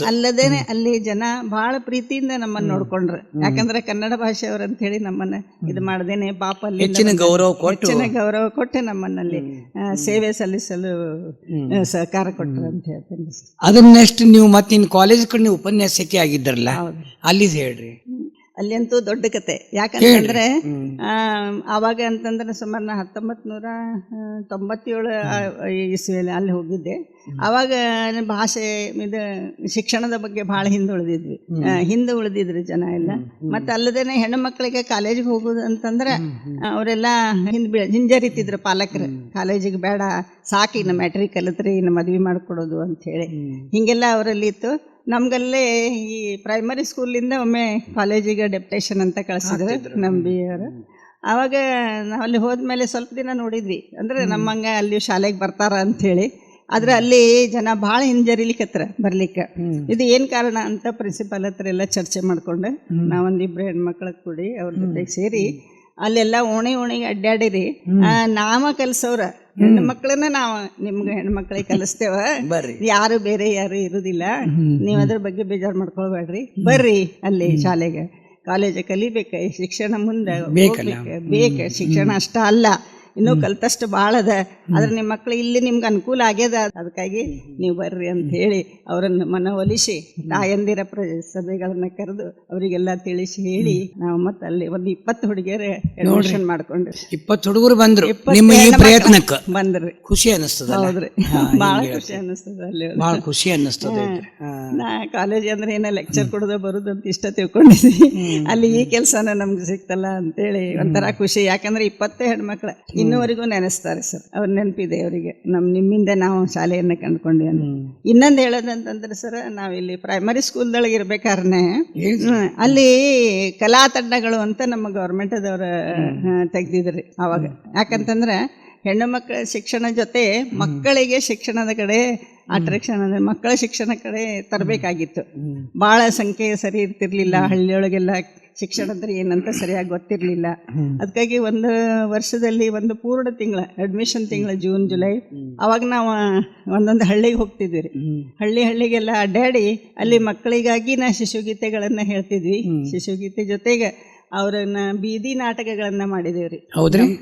ಅಲ್ಲದೇನೆ ಅಲ್ಲಿ ಜನ ಬಹಳ ಪ್ರೀತಿಯಿಂದ ನಮ್ಮನ್ನ ನೋಡ್ಕೊಂಡ್ರು. ಯಾಕಂದ್ರೆ ಕನ್ನಡ ಭಾಷೆಯವ್ರ ಅಂತ ಹೇಳಿ ನಮ್ಮನ್ನ ಇದು ಮಾಡದೇನೆ ಪಾಪ ಅಲ್ಲಿ ಹೆಚ್ಚಿನ ಗೌರವ ಕೊಟ್ಟು ನಮ್ಮನ್ನಲ್ಲಿ ಸೇವೆ ಸಲ್ಲಿಸಲು ಸಹಕಾರ ಕೊಟ್ಟರು ಅಂತ ಹೇಳ್ತೀನಿ. ಅದನ್ನೆಷ್ಟು ನೀವು ಮತ್ತೆ ಇನ್ನು ಕಾಲೇಜ್ ಕಡೆ ನೀವು ಉಪನ್ಯಾಸಕಿ ಆಗಿದ್ರಲ್ಲ, ಅಲ್ಲಿ ಹೇಳ್ರಿ. ಅಲ್ಲಿ ಅಂತೂ ದೊಡ್ಡ ಕತೆ. ಯಾಕಂತಂದ್ರೆ ಆವಾಗ ಅಂತಂದ್ರೆ ಸುಮಾರು 1997 ಇಸ್ವಿಯಲ್ಲಿ ಅಲ್ಲಿ ಹೋಗಿದ್ದೆ. ಆವಾಗ ಭಾಷೆ ಇದು ಶಿಕ್ಷಣದ ಬಗ್ಗೆ ಬಹಳ ಹಿಂದೆ ಉಳಿದಿದ್ರಿ ಜನ ಎಲ್ಲ. ಮತ್ತೆ ಅಲ್ಲದೇನೆ ಹೆಣ್ಣು ಮಕ್ಕಳಿಗೆ ಕಾಲೇಜಿಗೆ ಹೋಗುದು ಅಂತಂದ್ರೆ ಅವರೆಲ್ಲ ಹಿಂಜರಿತಿದ್ರು ಪಾಲಕರು. ಕಾಲೇಜಿಗೆ ಬೇಡ, ಸಾಕಿ ಇನ್ನು ಮ್ಯಾಟ್ರಿಕ್ ಕಲಿತ್ರಿ, ಇನ್ನು ಮದ್ವೆ ಮಾಡ್ಕೊಡೋದು ಅಂತ ಹೇಳಿ ಹಿಂಗೆಲ್ಲ ಅವರಲ್ಲಿ ಇತ್ತು. ನಮ್ಗಲ್ಲೇ ಈ ಪ್ರೈಮರಿ ಸ್ಕೂಲಿಂದ ಒಮ್ಮೆ ಕಾಲೇಜಿಗೆ ಡೆಪ್ಟೇಷನ್ ಅಂತ ಕಳಿಸಿದ್ರು ನಮ್ಮ ಬಿಯವರು. ಆವಾಗ ನಾವು ಅಲ್ಲಿ ಹೋದ್ಮೇಲೆ ಸ್ವಲ್ಪ ದಿನ ನೋಡಿದ್ವಿ, ಅಂದ್ರೆ ನಮ್ಮಂಗ ಅಲ್ಲಿ ಶಾಲೆಗೆ ಬರ್ತಾರ ಅಂತ ಹೇಳಿ. ಆದ್ರೆ ಅಲ್ಲಿ ಜನ ಭಾಳ ಹಿಂಜರಿಲಿಕ್ಕತ್ರ ಬರ್ಲಿಕ್ಕೆ. ಇದು ಏನ್ ಕಾರಣ ಅಂತ ಪ್ರಿನ್ಸಿಪಾಲ್ ಹತ್ರ ಎಲ್ಲ ಚರ್ಚೆ ಮಾಡ್ಕೊಂಡು ನಾವೊಂದಿಬ್ರು ಹೆಣ್ಮಕ್ಳ ಕೂಡಿ ಅವ್ರ ಜೊತೆಗೆ ಸೇರಿ ಅಲ್ಲೆಲ್ಲ ಓಣಿಗೆ ಅಡ್ಡಾಡಿರಿ, ನಾವ ಕಲ್ಸವ್ರ ಹೆಣ್ಣು ಮಕ್ಕಳನ್ನ ನಾವು ನಿಮ್ಗೆ ಹೆಣ್ಮಕ್ಳಿಗೆ ಕಲಿಸ್ತೇವ, ಯಾರು ಬೇರೆ ಯಾರು ಇರುದಿಲ್ಲ, ನೀವ್ ಅದ್ರ ಬಗ್ಗೆ ಬೇಜಾರು ಮಾಡ್ಕೊಳ್ಬೇಡ್ರಿ, ಬರ್ರಿ ಅಲ್ಲಿ ಶಾಲೆಗೆ, ಕಾಲೇಜ್ ಕಲಿಬೇಕ, ಶಿಕ್ಷಣ ಮುಂದೆ ಬೇಕು. ಶಿಕ್ಷಣ ಅಷ್ಟ ಅಲ್ಲ, ಇನ್ನೂ ಕಲ್ತಷ್ಟು ಭಾಳ ಅದ. ಆದ್ರೆ ನಿಮ್ಮ ಮಕ್ಳು ಇಲ್ಲಿ ನಿಮ್ಗೆ ಅನುಕೂಲ ಆಗ್ಯದ, ಅದಕ್ಕಾಗಿ ನೀವು ಬರ್ರಿ ಅಂತ ಹೇಳಿ ಅವರನ್ನು ಮನವೊಲಿಸಿ ತಾಯಂದಿರ ಸಭೆಗಳನ್ನ ಕರೆದು ಅವರಿಗೆಲ್ಲ ತಿಳಿಸಿ ಹೇಳಿ ನಾವು ಮತ್ತೆ ಅಲ್ಲಿ ಒಂದು 20 ಹುಡುಗಿಯರು ಅಡ್ಮಿಷನ್ ಮಾಡ್ಕೊಂಡ್ರಿ. 20 ಹುಡುಗರು ಬಂದ್ರು ನಿಮ್ಮ ಈ ಪ್ರಯತ್ನಕ್ಕೆ ಬಂದ್ರಿ. ಖುಷಿ ಅನ್ನಿಸ್ತದ? ಹೌದ್ರಿ, ಭಾಳ ಖುಷಿ ಅನ್ನಿಸ್ತದ. ಅಲ್ಲಿ ಭಾಳ ಖುಷಿ ಅನ್ನಿಸ್ತದೆ. ನಾ ಕಾಲೇಜ್ ಅಂದ್ರೆ ಏನ ಲೆಕ್ಚರ್ ಕೊಡೋದು ಬರುದು ಅಂತ ಇಷ್ಟ ತಿಳ್ಕೊಂಡಿದ್ವಿ. ಅಲ್ಲಿ ಈ ಕೆಲಸನ ನಮ್ಗೆ ಸಿಕ್ತಲ್ಲ ಅಂತೇಳಿ ಒಂಥರ ಖುಷಿ. ಯಾಕಂದ್ರೆ 20 ಹೆಣ್ಮಕ್ಳು ಇನ್ನೂವರೆಗೂ ನೆನೆಸ್ತಾರೆ ಸರ್. ಅವ್ರ ನೆನಪಿದೆ ಅವರಿಗೆ, ನಿಮ್ಮಿಂದ ನಾವು ಶಾಲೆಯನ್ನ ಕಂಡುಕೊಂಡ್ವಿ ಅಂತ. ಇನ್ನೊಂದು ಹೇಳೋದಂತಂದ್ರೆ ಸರ್, ನಾವಿಲ್ಲಿ ಪ್ರೈಮರಿ ಸ್ಕೂಲ್ದೊಳಗೆ ಇರ್ಬೇಕಾದ್ರೆ ಅಲ್ಲಿ ಕಲಾ ತಂಡಗಳು ಅಂತ ನಮ್ಮ ಗೌರ್ಮೆಂಟ್ ಅದವ್ರ ತೆಗ್ದಿದ್ರಿ ಅವಾಗ. ಯಾಕಂತಂದ್ರೆ ಹೆಣ್ಣು ಮಕ್ಕಳ ಶಿಕ್ಷಣ ಜೊತೆ ಮಕ್ಕಳಿಗೆ ಶಿಕ್ಷಣದ ಕಡೆ ಅಟ್ರಾಕ್ಷನ್, ಅಂದ್ರೆ ಮಕ್ಕಳ ಶಿಕ್ಷಣ ಕಡೆ ತರಬೇಕಾಗಿತ್ತು. ಭಾಳ ಸಂಖ್ಯೆ ಸರಿ ಇರ್ತಿರ್ಲಿಲ್ಲ, ಹಳ್ಳಿಯೊಳಗೆಲ್ಲ ಶಿಕ್ಷಣ ಅಂದ್ರೆ ಏನಂತ ಸರಿಯಾಗಿ ಗೊತ್ತಿರ್ಲಿಲ್ಲ. ಅದಕ್ಕಾಗಿ ಒಂದು ವರ್ಷದಲ್ಲಿ ಒಂದು ಪೂರ್ಣ ತಿಂಗಳ ಅಡ್ಮಿಷನ್ ತಿಂಗಳ ಜೂನ್ ಜುಲೈ ಅವಾಗ ನಾವು ಒಂದೊಂದು ಹಳ್ಳಿಗೆ ಹೋಗ್ತಿದ್ವಿ. ಹಳ್ಳಿಗೆಲ್ಲ ಅಡ್ಡಾಡಿ ಅಲ್ಲಿ ಮಕ್ಕಳಿಗಾಗಿ ನಾ ಶಿಶುಗೀತೆಗಳನ್ನ ಹೇಳ್ತಿದ್ವಿ. ಶಿಶುಗೀತೆ ಜೊತೆಗೆ ಅವ್ರನ್ನ ಬೀದಿ ನಾಟಕಗಳನ್ನ ಮಾಡಿದೇವ್ರಿ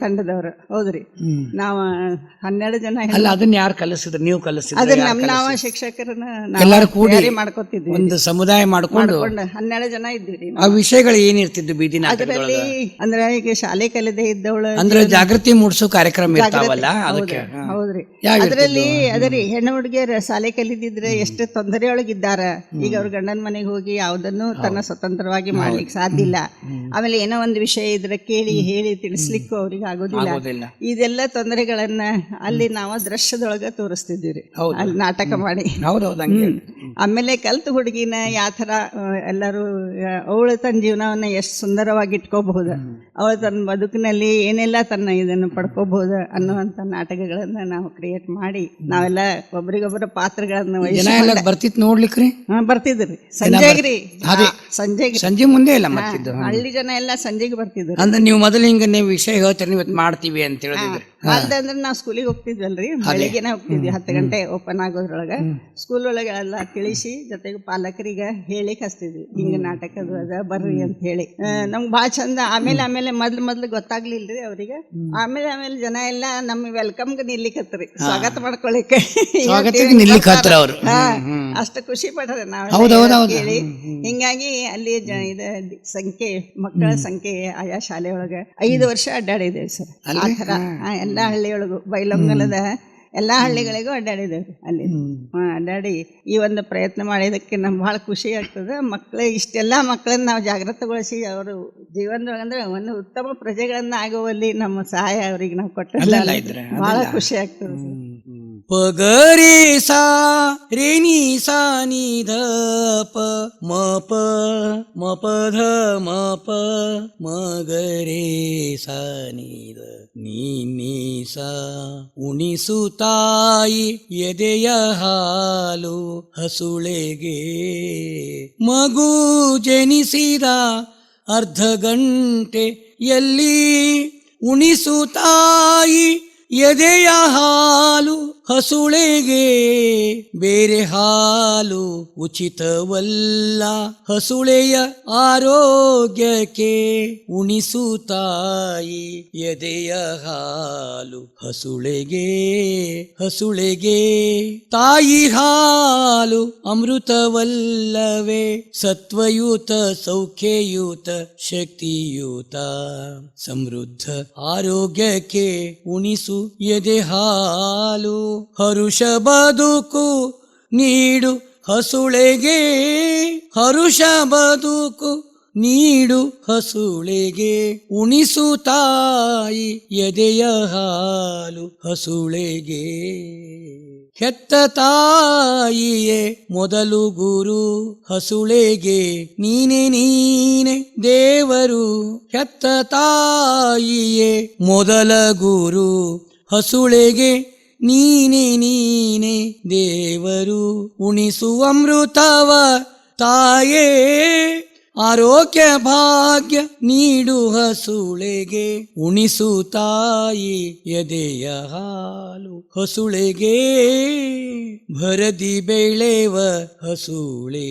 ತಂಡದವ್ರು. ಹೌದ್ರಿ, ನಾವ 12 ಜನ. ಅದನ್ನ ಯಾರು ಕಲಿಸಿದ್ರು? ನೀವು ಕಲಿಸಿದ್ರಿ? ಅದನ್ನ ನಾವ ಶಿಕ್ಷಕರನ್ನ ಮಾಡ್ಕೊತಿದ್ವಿ. ಒಂದು ಸಮುದಾಯ ಮಾಡ್ಕೊಂಡು 12 ಜನ ಇದ್ವಿ. ಆ ವಿಷಯಗಳು ಏನಿರ್ತಿದ್ವು ಬೀದಿ ನಾಟಕದಲ್ಲಿ? ಅಂದ್ರೆ ಈಗ ಶಾಲೆ ಕಲಿದೆ ಇದ್ದವಳು ಅಂದ್ರೆ ಜಾಗೃತಿ ಮೂಡಿಸೋ ಕಾರ್ಯಕ್ರಮ ಇರ್ತಾವಲ್ಲ, ಅದಕ್ಕೆ. ಹೌದ್ರಿ, ಅದರಲ್ಲಿ ಅದರಿ ಹೆಣ್ಣು ಹುಡುಗಿಯರ ಶಾಲೆ ಕಲಿದಿದ್ರೆ ಎಷ್ಟು ತೊಂದರೆಯೊಳಗಿದ್ದಾರ. ಈಗ ಅವ್ರ ಗಂಡನ ಮನೆಗೆ ಹೋಗಿ ಯಾವುದನ್ನು ತನ್ನ ಸ್ವತಂತ್ರವಾಗಿ ಮಾಡ್ಲಿಕ್ಕೆ ಸಾಧ್ಯ ಇಲ್ಲ. ಆಮೇಲೆ ಏನೋ ಒಂದು ವಿಷಯ ಇದ್ರೆ ಕೇಳಿ ಹೇಳಿ ತಿಳಿಸ್ಲಿಕ್ಕೂ ಅವ್ರಿಗೆ ಆಗೋದಿಲ್ಲ. ಇದೆಲ್ಲ ತೊಂದರೆಗಳನ್ನ ಅಲ್ಲಿ ನಾವು ದೃಶ್ಯದೊಳಗ ತೋರಿಸ್ತಿದ್ದೀವಿ, ಅಲ್ಲಿ ನಾಟಕ ಮಾಡಿ. ಆಮೇಲೆ ಕಲ್ತು ಹುಡುಗಿನ ಯಾವ ಥರ ಎಲ್ಲರೂ ಅವಳು ತನ್ನ ಜೀವನವನ್ನ ಎಷ್ಟು ಸುಂದರವಾಗಿ ಇಟ್ಕೋಬಹುದು, ಅವಳು ತನ್ನ ಬದುಕಿನಲ್ಲಿ ಏನೆಲ್ಲ ತನ್ನ ಇದನ್ನು ಪಡ್ಕೋಬಹುದು ಅನ್ನುವಂಥ ನಾಟಕಗಳನ್ನ ನಾವು ಕ್ರಿಯೇಟ್ ಮಾಡಿ ನಾವೆಲ್ಲ ಒಬ್ರಿಗೊಬ್ಬರ ಪಾತ್ರಗಳನ್ನ ಬರ್ತಿತ್ತು ನೋಡ್ಲಿಕ್ರಿ. ಬರ್ತಿದ್ರಿ ಸಂಜೆಗ್ರಿ, ಸಂಜೆ ಮುಂದೆ ಎಲ್ಲ ಹಳ್ಳಿ ಜನ ಎಲ್ಲ ಸಂಜೆಗೆ ಬರ್ತಿದ್ರು. ಅಂದ್ರೆ ನೀವು ಮೊದಲು ಹಿಂಗ ನೀವು ವಿಷಯ ಹೇಳ್ತೀರಿ, ಇವತ್ತು ಮಾಡ್ತೀವಿ ಅಂತ ಹೇಳಿದ್ರೆ ಅಂದ್ರೆ ನಾವು ಸ್ಕೂಲಿಗೆ ಹೋಗ್ತಿದ್ವಲ್ರಿ, ಬೆಳಿಗ್ಗೆನೆ ಹೋಗ್ತಿದ್ವಿ. 10 ಗಂಟೆ ಓಪನ್ ಆಗೋದ್ರೊಳಗ ಸ್ಕೂಲ್ ಒಳಗೆ ಎಲ್ಲ ತಿಳಿಸಿ ಜೊತೆಗೆ ಪಾಲಕರಿಗೆ ಹೇಳಿ ಹಚ್ತಿದ್ವಿ, ಹಿಂಗ ನಾಟಕದ ಅದ ಬರ್ರಿ ಅಂತ ಹೇಳಿ. ನಮ್ಗೆ ಭಾಳ ಚಂದ. ಆಮೇಲೆ ಮೊದ್ಲು ಗೊತ್ತಾಗ್ಲಿಲ್ರಿ ಅವ್ರಿಗೆ. ಆಮೇಲೆ ಜನ ಎಲ್ಲ ನಮ್ಮ ವೆಲ್ಕಮ್ಗೆ ನಿಲ್ಲಿಕತ್ರಿ, ಸ್ವಾಗತ ಮಾಡ್ಕೊಳಿಕ್ಕೆ. ಅವರು ಅಷ್ಟು ಖುಷಿ ಪಡ್ರಿ ನಾವು ಕೇಳಿ. ಹಿಂಗಾಗಿ ಅಲ್ಲಿ ಸಂಖ್ಯೆ ಮಕ್ಕಳ ಸಂಖ್ಯೆ ಆಯಾ ಶಾಲೆಯೊಳಗೆ 5 ವರ್ಷ ಅಡ್ಡಾಡಿದ್ದೇವೆ ಸರ್. ಆ ಥರ ಎಲ್ಲಾ ಹಳ್ಳಿಯೊಳಗು ಬೈಲೊಂಗಲದ ಎಲ್ಲಾ ಹಳ್ಳಿಗಳಿಗೂ ಅಡ್ಡಾಡಿದ್ದೇವೆ. ಅಲ್ಲಿ ಅಡ್ಡಾಡಿ ಈ ಒಂದು ಪ್ರಯತ್ನ ಮಾಡಿದಕ್ಕೆ ನಮ್ಗೆ ಬಹಳ ಖುಷಿ ಆಗ್ತದೆ. ಇಷ್ಟೆಲ್ಲ ಮಕ್ಕಳನ್ನ ನಾವು ಜಾಗೃತಗೊಳಿಸಿ ಅವರು ಜೀವನದೊಳಗೆ ಅಂದ್ರೆ ಒಂದು ಉತ್ತಮ ಪ್ರಜೆಗಳನ್ನ ಆಗುವಲ್ಲಿ ನಮ್ಮ ಸಹಾಯ ಅವ್ರಿಗೆ ನಾವು ಕೊಟ್ಟಿಲ್ಲ, ಬಹಳ ಖುಷಿ ಆಗ್ತದೆ. ಪಗರೆ ಸಾ ರೇನಿ ಸಾ ನಿ ಧ ಪ ಮ ಪ ಮ ಪ ಧ ಮ ಪ ಮ ಗರೆ ಸಾ ನಿ ಧ ನೀ ನೀ ಸಾ. ಉಣಿಸುತ್ತಾಯಿ ಎದೆಯ ಹಾಲು ಹಸುಳೆಗೆ, ಮಗು ಜನಿಸಿದ ಅರ್ಧ ಗಂಟೆಯಲ್ಲಿ ಉಣಿಸುತ್ತಾಯಿ ಎದೆಯ ಹಾಲು ಹಸುಳೆಗೆ. ಬೇರೆ ಹಾಲು ಉಚಿತವಲ್ಲ ಹಸುಳೆಯ ಆರೋಗ್ಯಕ್ಕೆ. ಉಣಿಸುತ್ತಾಯಿ ಎದೆಯ ಹಾಲು ಹಸುಳೆಗೆ ತಾಯಿ ಹಾಲು ಅಮೃತವಲ್ಲವೇ, ಸತ್ವಯುತ ಸೌಖ್ಯಯುತ ಶಕ್ತಿಯುತ ಸಮೃದ್ಧ ಆರೋಗ್ಯಕ್ಕೆ ಉಣಿಸು ಎದೆ ಹಾಲು. ಹರುಷ ಬದುಕು ನೀಡು ಹಸುಳೆಗೆ, ಹರುಷ ಬದುಕು ನೀಡು ಹಸುಳೆಗೆ. ಉಣಿಸುತ್ತಾಯಿ ಎದೆಯ ಹಾಲು ಹಸುಳೆಗೆ. ಹೆತ್ತ ತಾಯಿಯೇ ಮೊದಲು ಗುರು ಹಸುಳೆಗೆ, ನೀನೆ ದೇವರು. ಹೆತ್ತ ತಾಯಿಯೇ ಮೊದಲ ಗುರು ಹಸುಳೆಗೆ, ನೀನೆ ದೇವರು. ಉಣಿಸುವಮೃತವ ತಾಯೇ, ಆರೋಗ್ಯ ಭಾಗ್ಯ ನೀಡು ಹಸುಳೆಗೆ. ಉಣಿಸು ತಾಯಿ ಎದೆಯ ಹಾಲು ಹಸುಳೆಗೆ. ಭರದಿ ಬೆಳೆವ ಹಸುಳೆ,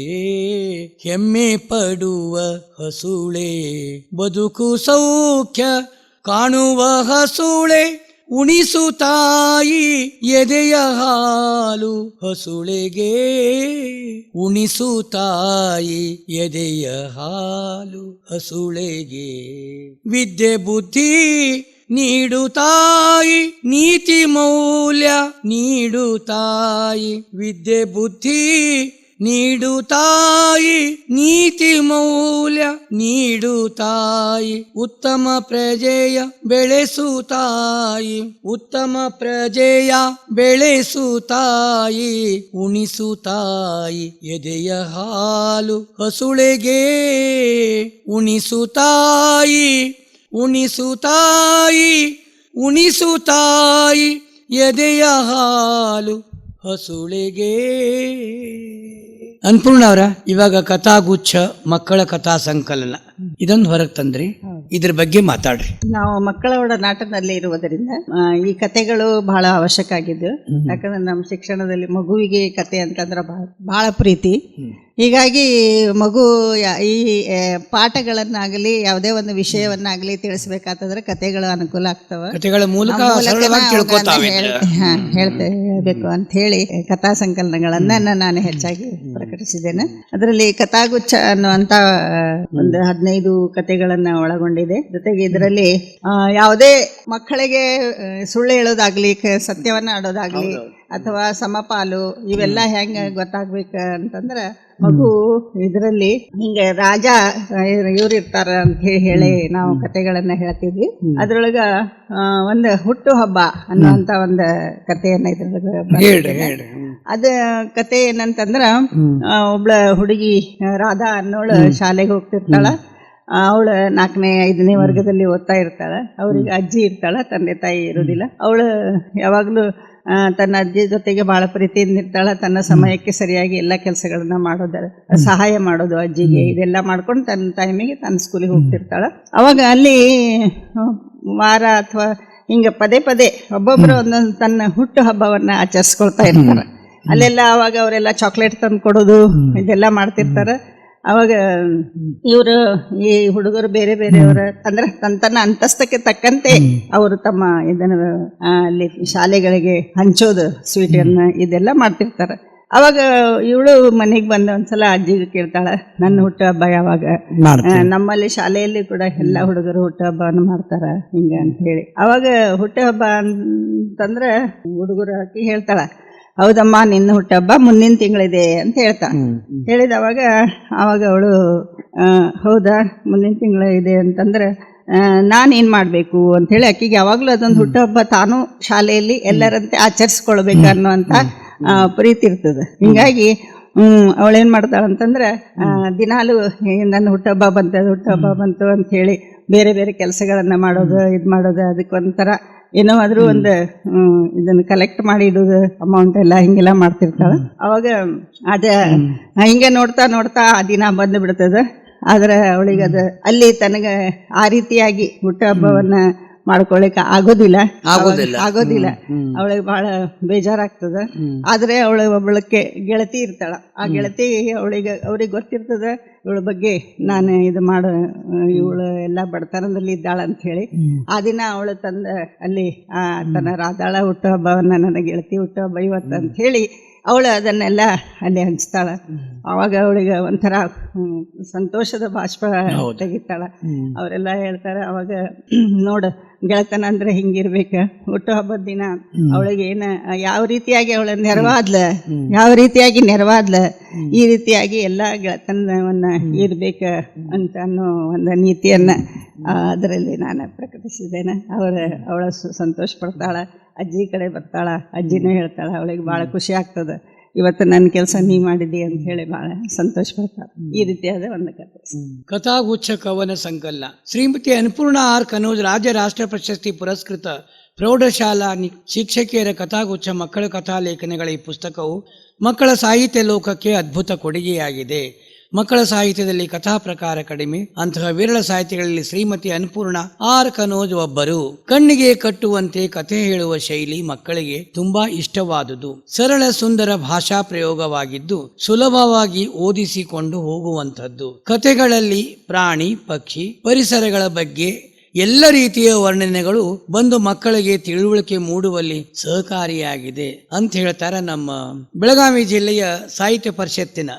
ಹೆಮ್ಮೆ ಪಡುವ ಹಸುಳೆ, ಬದುಕು ಸೌಖ್ಯ ಕಾಣುವ ಹಸುಳೆ. ಉಣಿಸು ತಾಯಿ ಎದೆಯ ಹಾಲು ಹಸುಳೆಗೆ. ಉಣಿಸು ತಾಯಿ ಎದೆಯ ಹಾಲು ಹಸುಳೆಗೆ. ವಿದ್ಯೆ ಬುದ್ಧಿ ನೀಡು ತಾಯಿ, ನೀತಿ ಮೌಲ್ಯ ನೀಡು ತಾಯಿ. ವಿದ್ಯೆ ಬುದ್ಧಿ ನೀಡು ತಾಯಿ, ನೀತಿ ಮೌಲ್ಯ ನೀಡು ತಾಯಿ. ಉತ್ತಮ ಪ್ರಜೆಯ ಬೆಳೆಸು ತಾಯಿ, ಉತ್ತಮ ಪ್ರಜೆಯ ಬೆಳೆಸು ತಾಯಿ. ಉಣಿಸು ತಾಯಿ ಎದೆಯ ಹಾಲು ಹಸುಳೆಗೆ. ಉಣಿಸು ತಾಯಿ, ಉಣಿಸು ತಾಯಿ, ಉಣಿಸು ತಾಯಿ ಎದೆಯ ಹಾಲು ಹಸುಳೆಗೆ. ಅನ್ಪೂರ್ಣ ಅವರ, ಇವಾಗ ಕಥಾಗುಚ್ಛ ಮಕ್ಕಳ ಕಥಾ ಸಂಕಲನ ಇದೊಂದು ಹೊರಗೆ ತಂದ್ರಿ, ಇದ್ರ ಬಗ್ಗೆ ಮಾತಾಡ್ರಿ. ನಾವು ಮಕ್ಕಳ ಒಡನಾಟದಲ್ಲಿ ಇರುವುದರಿಂದ ಈ ಕಥೆಗಳು ಬಹಳ ಅವಶ್ಯಕ ಆಗಿದ್ದು. ಯಾಕಂದ್ರೆ ನಮ್ಮ ಶಿಕ್ಷಣದಲ್ಲಿ ಮಗುವಿಗೆ ಕತೆ ಅಂತಂದ್ರೆ ಬಹಳ ಪ್ರೀತಿ. ಹೀಗಾಗಿ ಮಗು ಈ ಪಾಠಗಳನ್ನಾಗಲಿ ಯಾವುದೇ ಒಂದು ವಿಷಯವನ್ನಾಗಲಿ ತಿಳಿಸ್ಬೇಕಾತಂದ್ರೆ ಕಥೆಗಳು ಅನುಕೂಲ ಆಗ್ತವ. ಕಥೆಗಳ ಮೂಲಕ ಹೇಳ್ಬೇಕು ಅಂತ ಹೇಳಿ ಕಥಾ ಸಂಕಲನಗಳನ್ನ ನಾನು ಹೆಚ್ಚಾಗಿ ಪ್ರಕಟಿಸಿದ್ದೇನೆ. ಅದರಲ್ಲಿ ಕಥಾಗುಚ್ಛ ಅನ್ನುವಂತ ಒಂದು 15 ಕಥೆಗಳನ್ನ ಒಳಗೊಂಡಿದೆ. ಜೊತೆಗೆ ಇದರಲ್ಲಿ ಯಾವುದೇ ಮಕ್ಕಳಿಗೆ ಸುಳ್ಳು ಹೇಳೋದಾಗ್ಲಿ, ಸತ್ಯವನ್ನ ಆಡೋದಾಗ್ಲಿ, ಅಥವಾ ಸಮಪಾಲು ಇವೆಲ್ಲ ಹೆಂಗ ಗೊತ್ತಾಗ್ಬೇಕ ಅಂತಂದ್ರ ಮಗು ಇದರಲ್ಲಿ ಹಿಂಗ ರಾಜ ಇವ್ರು ಇರ್ತಾರ ಅಂತ ಹೇಳಿ ನಾವು ಕಥೆಗಳನ್ನ ಹೇಳ್ತಿದ್ವಿ. ಅದ್ರೊಳಗ ಒಂದು ಹುಟ್ಟು ಹಬ್ಬ ಅನ್ನುವಂತ ಒಂದು ಕಥೆಯನ್ನ ಇದ್ರೊಳಗ ಅದ ಕತೆ ಏನಂತಂದ್ರ, ಒಬ್ಳ ಹುಡುಗಿ ರಾಧಾ ಅನ್ನೋಳು ಶಾಲೆಗೆ ಹೋಗ್ತಿರ್ತಾಳ. ಅವಳು 4ನೇ 5ನೇ ವರ್ಗದಲ್ಲಿ ಓದ್ತಾ ಇರ್ತಾಳ. ಅವ್ರಿಗೆ ಅಜ್ಜಿ ಇರ್ತಾಳ, ತಂದೆ ತಾಯಿ ಇರೋದಿಲ್ಲ. ಅವಳು ಯಾವಾಗ್ಲೂ ತನ್ನ ಅಜ್ಜಿ ಜೊತೆಗೆ ಬಹಳ ಪ್ರೀತಿಯಿಂದ ಇರ್ತಾಳ. ತನ್ನ ಸಮಯಕ್ಕೆ ಸರಿಯಾಗಿ ಎಲ್ಲ ಕೆಲಸಗಳನ್ನ ಮಾಡೋದು, ಸಹಾಯ ಮಾಡೋದು ಅಜ್ಜಿಗೆ, ಇದೆಲ್ಲ ಮಾಡ್ಕೊಂಡು ತನ್ನ ಟೈಮಿಗೆ ತನ್ನ ಸ್ಕೂಲಿಗೆ ಹೋಗ್ತಿರ್ತಾಳ. ಅವಾಗ ಅಲ್ಲಿ ವಾರ ಅಥವಾ ಹಿಂಗ ಪದೇ ಪದೇ ಒಬ್ಬೊಬ್ರು ಒಂದೊಂದು ತನ್ನ ಹುಟ್ಟು ಹಬ್ಬವನ್ನ ಆಚರಿಸ್ಕೊಳ್ತಾ ಇರ್ತಾರ. ಅಲ್ಲೆಲ್ಲ ಅವಾಗ ಅವರೆಲ್ಲ ಚಾಕ್ಲೇಟ್ ತಂದು ಕೊಡೋದು ಇದೆಲ್ಲ ಮಾಡ್ತಿರ್ತಾರ. ಅವಾಗ ಇವರು ಈ ಹುಡುಗರು ಬೇರೆ ಬೇರೆಯವರ ಅಂದ್ರೆ ತನ್ನ ಅಂತಸ್ತಕ್ಕೆ ತಕ್ಕಂತೆ ಅವರು ತಮ್ಮ ಇದನ್ನ ಅಲ್ಲಿ ಶಾಲೆಗಳಿಗೆ ಹಂಚೋದು ಸ್ವೀಟನ್ನ ಇದೆಲ್ಲ ಮಾಡ್ತಿರ್ತಾರೆ. ಅವಾಗ ಇವಳು ಮನೆಗೆ ಬಂದ ಒಂದ್ಸಲ ಅಜ್ಜಿಗೆ ಕೇಳ್ತಾಳ, ನನ್ನ ಹುಟ್ಟುಹಬ್ಬ ಯಾವಾಗ? ನಮ್ಮಲ್ಲಿ ಶಾಲೆಯಲ್ಲಿ ಕೂಡ ಎಲ್ಲ ಹುಡುಗರು ಹುಟ್ಟುಹಬ್ಬವನ್ನು ಮಾಡ್ತಾರ ಹಿಂಗ ಅಂತ ಹೇಳಿ. ಅವಾಗ ಹುಟ್ಟುಹಬ್ಬ ಅಂತಂದ್ರೆ ಹುಡುಗರು ಹಾಕಿ ಹೇಳ್ತಾಳ, ಹೌದಮ್ಮ ನಿನ್ನ ಹುಟ್ಟುಹಬ್ಬ ಮುಂದಿನ ತಿಂಗಳಿದೆ ಅಂತ ಹೇಳ್ತಾಳ. ಹೇಳಿದವಾಗ ಅವಾಗ ಅವಳು ಹೌದಾ ಮುಂದಿನ ತಿಂಗಳ ಇದೆ ಅಂತಂದ್ರೆ ನಾನೇನ್ ಮಾಡ್ಬೇಕು ಅಂತ ಹೇಳಿ ಆಕಿಗೆ ಯಾವಾಗ್ಲೂ ಅದೊಂದು ಹುಟ್ಟುಹಬ್ಬ ತಾನು ಶಾಲೆಯಲ್ಲಿ ಎಲ್ಲರಂತೆ ಆಚರಿಸ್ಕೊಳ್ಬೇಕು ಅನ್ನುವಂತ ಪ್ರೀತಿ ಇರ್ತದೆ. ಹಿಂಗಾಗಿ ಅವಳೇನ್ ಮಾಡ್ತಾಳ ಅಂತಂದ್ರೆ ದಿನಾಲು ನನ್ನ ಹುಟ್ಟುಹಬ್ಬ ಬಂತು ಅಂತ ಹೇಳಿ ಬೇರೆ ಬೇರೆ ಕೆಲಸಗಳನ್ನ ಮಾಡೋದು ಮಾಡೋದು ಅದಕ್ಕೆ ಒಂಥರ ಏನೋ ಆದ್ರೂ ಒಂದು ಇದನ್ನ ಕಲೆಕ್ಟ್ ಮಾಡಿ ಇಡೋದು ಅಮೌಂಟ್ ಎಲ್ಲ ಹಿಂಗೆಲ್ಲ ಮಾಡ್ತಿರ್ತಾಳ. ಅವಾಗ ಅದ ಹಿಂಗೆ ನೋಡ್ತಾ ನೋಡ್ತಾ ಆ ದಿನ ಬಂದು ಬಿಡ್ತದ. ಆದ್ರೆ ಅವಳಿಗೆ ಅದು ಅಲ್ಲಿ ತನಗೆ ಆ ರೀತಿಯಾಗಿ ಹುಟ್ಟುಹಬ್ಬವನ್ನ ಮಾಡ್ಕೊಳಿಕ್ ಆಗೋದಿಲ್ಲ. ಅವಳಿಗೆ ಬಹಳ ಬೇಜಾರಾಗ್ತದ. ಆದ್ರೆ ಅವಳ ಒಬ್ಬಳಕ್ಕೆ ಗೆಳತಿ ಇರ್ತಾಳ. ಆ ಗೆಳತಿ ಅವ್ರಿಗೆ ಗೊತ್ತಿರ್ತದ ಇವಳ ಬಗ್ಗೆ, ನಾನು ಇದು ಇವಳು ಎಲ್ಲ ಬಡತನದಲ್ಲಿ ಇದ್ದಾಳ ಅಂತ ಹೇಳಿ. ಆ ದಿನ ಅವಳು ತಂದ ಅಲ್ಲಿ ತನ್ನ ರಾಧಾಳ ಹುಟ್ಟುಹಬ್ಬವನ್ನ ನನ್ನ ಗೆಳತಿ ಹುಟ್ಟುಹಬ್ಬ ಇವತ್ತು ಅಂತ ಹೇಳಿ ಅವಳು ಅದನ್ನೆಲ್ಲ ಅಲ್ಲಿ ಹಂಚ್ತಾಳ. ಅವಾಗ ಅವಳಿಗೆ ಒಂಥರ ಸಂತೋಷದ ಬಾಷ್ಪ ತೆಗಿತಾಳ. ಅವರೆಲ್ಲ ಹೇಳ್ತಾರ ಅವಾಗ ನೋಡ ಗೆಳತನ ಅಂದ್ರೆ ಹಿಂಗಿರ್ಬೇಕ. ಹುಟ್ಟುಹಬ್ಬದ ದಿನ ಅವಳಿಗೆ ಯಾವ ರೀತಿಯಾಗಿ ಅವಳ ನೆರವಾದ್ಲ ಈ ರೀತಿಯಾಗಿ ಎಲ್ಲ ಗೆಳತನವನ್ನ ಇರ್ಬೇಕ ಅಂತ ಅನ್ನೋ ಒಂದು ನೀತಿಯನ್ನ ಅದರಲ್ಲಿ ನಾನು ಪ್ರಕಟಿಸಿದ್ದೇನೆ. ಅವಳ ಸಂತೋಷ ಪಡ್ತಾಳ. ಅಜ್ಜಿ ಕಡೆ ಬರ್ತಾಳ. ಅಜ್ಜಿನೂ ಹೇಳ್ತಾಳ ಅವಳಿಗೆ ಬಹಳ ಖುಷಿ ಆಗ್ತದ, ಇವತ್ತು ನನ್ನ ಕೆಲಸ ನೀ ಮಾಡಿದಿ ಅಂತ ಹೇಳಿ ಬಹಳ ಸಂತೋಷ ಪಡ್ತಾಳ. ಈ ರೀತಿಯಾದ ಒಂದು ಕಥೆ. ಕಥಾಗುಚ್ಛ ಕವನ ಸಂಕಲನ. ಶ್ರೀಮತಿ ಅನ್ನಪೂರ್ಣ ಆರ್ ಕನೋಜ್ ರಾಜ್ಯ ರಾಷ್ಟ್ರ ಪ್ರಶಸ್ತಿ ಪುರಸ್ಕೃತ ಪ್ರೌಢಶಾಲಾ ಶಿಕ್ಷಕಿಯರ ಕಥಾಗುಚ್ಛ ಮಕ್ಕಳ ಕಥಾಲೇಖನಗಳ ಈ ಪುಸ್ತಕವು ಮಕ್ಕಳ ಸಾಹಿತ್ಯ ಲೋಕಕ್ಕೆ ಅದ್ಭುತ ಕೊಡುಗೆಯಾಗಿದೆ. ಮಕ್ಕಳ ಸಾಹಿತ್ಯದಲ್ಲಿ ಕಥಾ ಪ್ರಕಾರ ಕಡಿಮೆ, ಅಂತಹ ವಿರಳ ಸಾಹಿತ್ಯಗಳಲ್ಲಿ ಶ್ರೀಮತಿ ಅನ್ನಪೂರ್ಣ ಆರ್ ಕನೋಜ್ ಒಬ್ಬರು. ಕಣ್ಣಿಗೆ ಕಟ್ಟುವಂತೆ ಕಥೆ ಹೇಳುವ ಶೈಲಿ ಮಕ್ಕಳಿಗೆ ತುಂಬಾ ಇಷ್ಟವಾದುದು. ಸರಳ ಸುಂದರ ಭಾಷಾ ಪ್ರಯೋಗವಾಗಿದ್ದು ಸುಲಭವಾಗಿ ಓದಿಸಿಕೊಂಡು ಹೋಗುವಂಥದ್ದು. ಕಥೆಗಳಲ್ಲಿ ಪ್ರಾಣಿ ಪಕ್ಷಿ ಪರಿಸರಗಳ ಬಗ್ಗೆ ಎಲ್ಲ ರೀತಿಯ ವರ್ಣನೆಗಳು ಬಂದು ಮಕ್ಕಳಿಗೆ ತಿಳುವಳಿಕೆ ಮೂಡುವಲ್ಲಿ ಸಹಕಾರಿಯಾಗಿದೆ ಅಂತ ಹೇಳ್ತಾರೆ ನಮ್ಮ ಬೆಳಗಾವಿ ಜಿಲ್ಲೆಯ ಸಾಹಿತ್ಯ ಪರಿಷತ್ತಿನ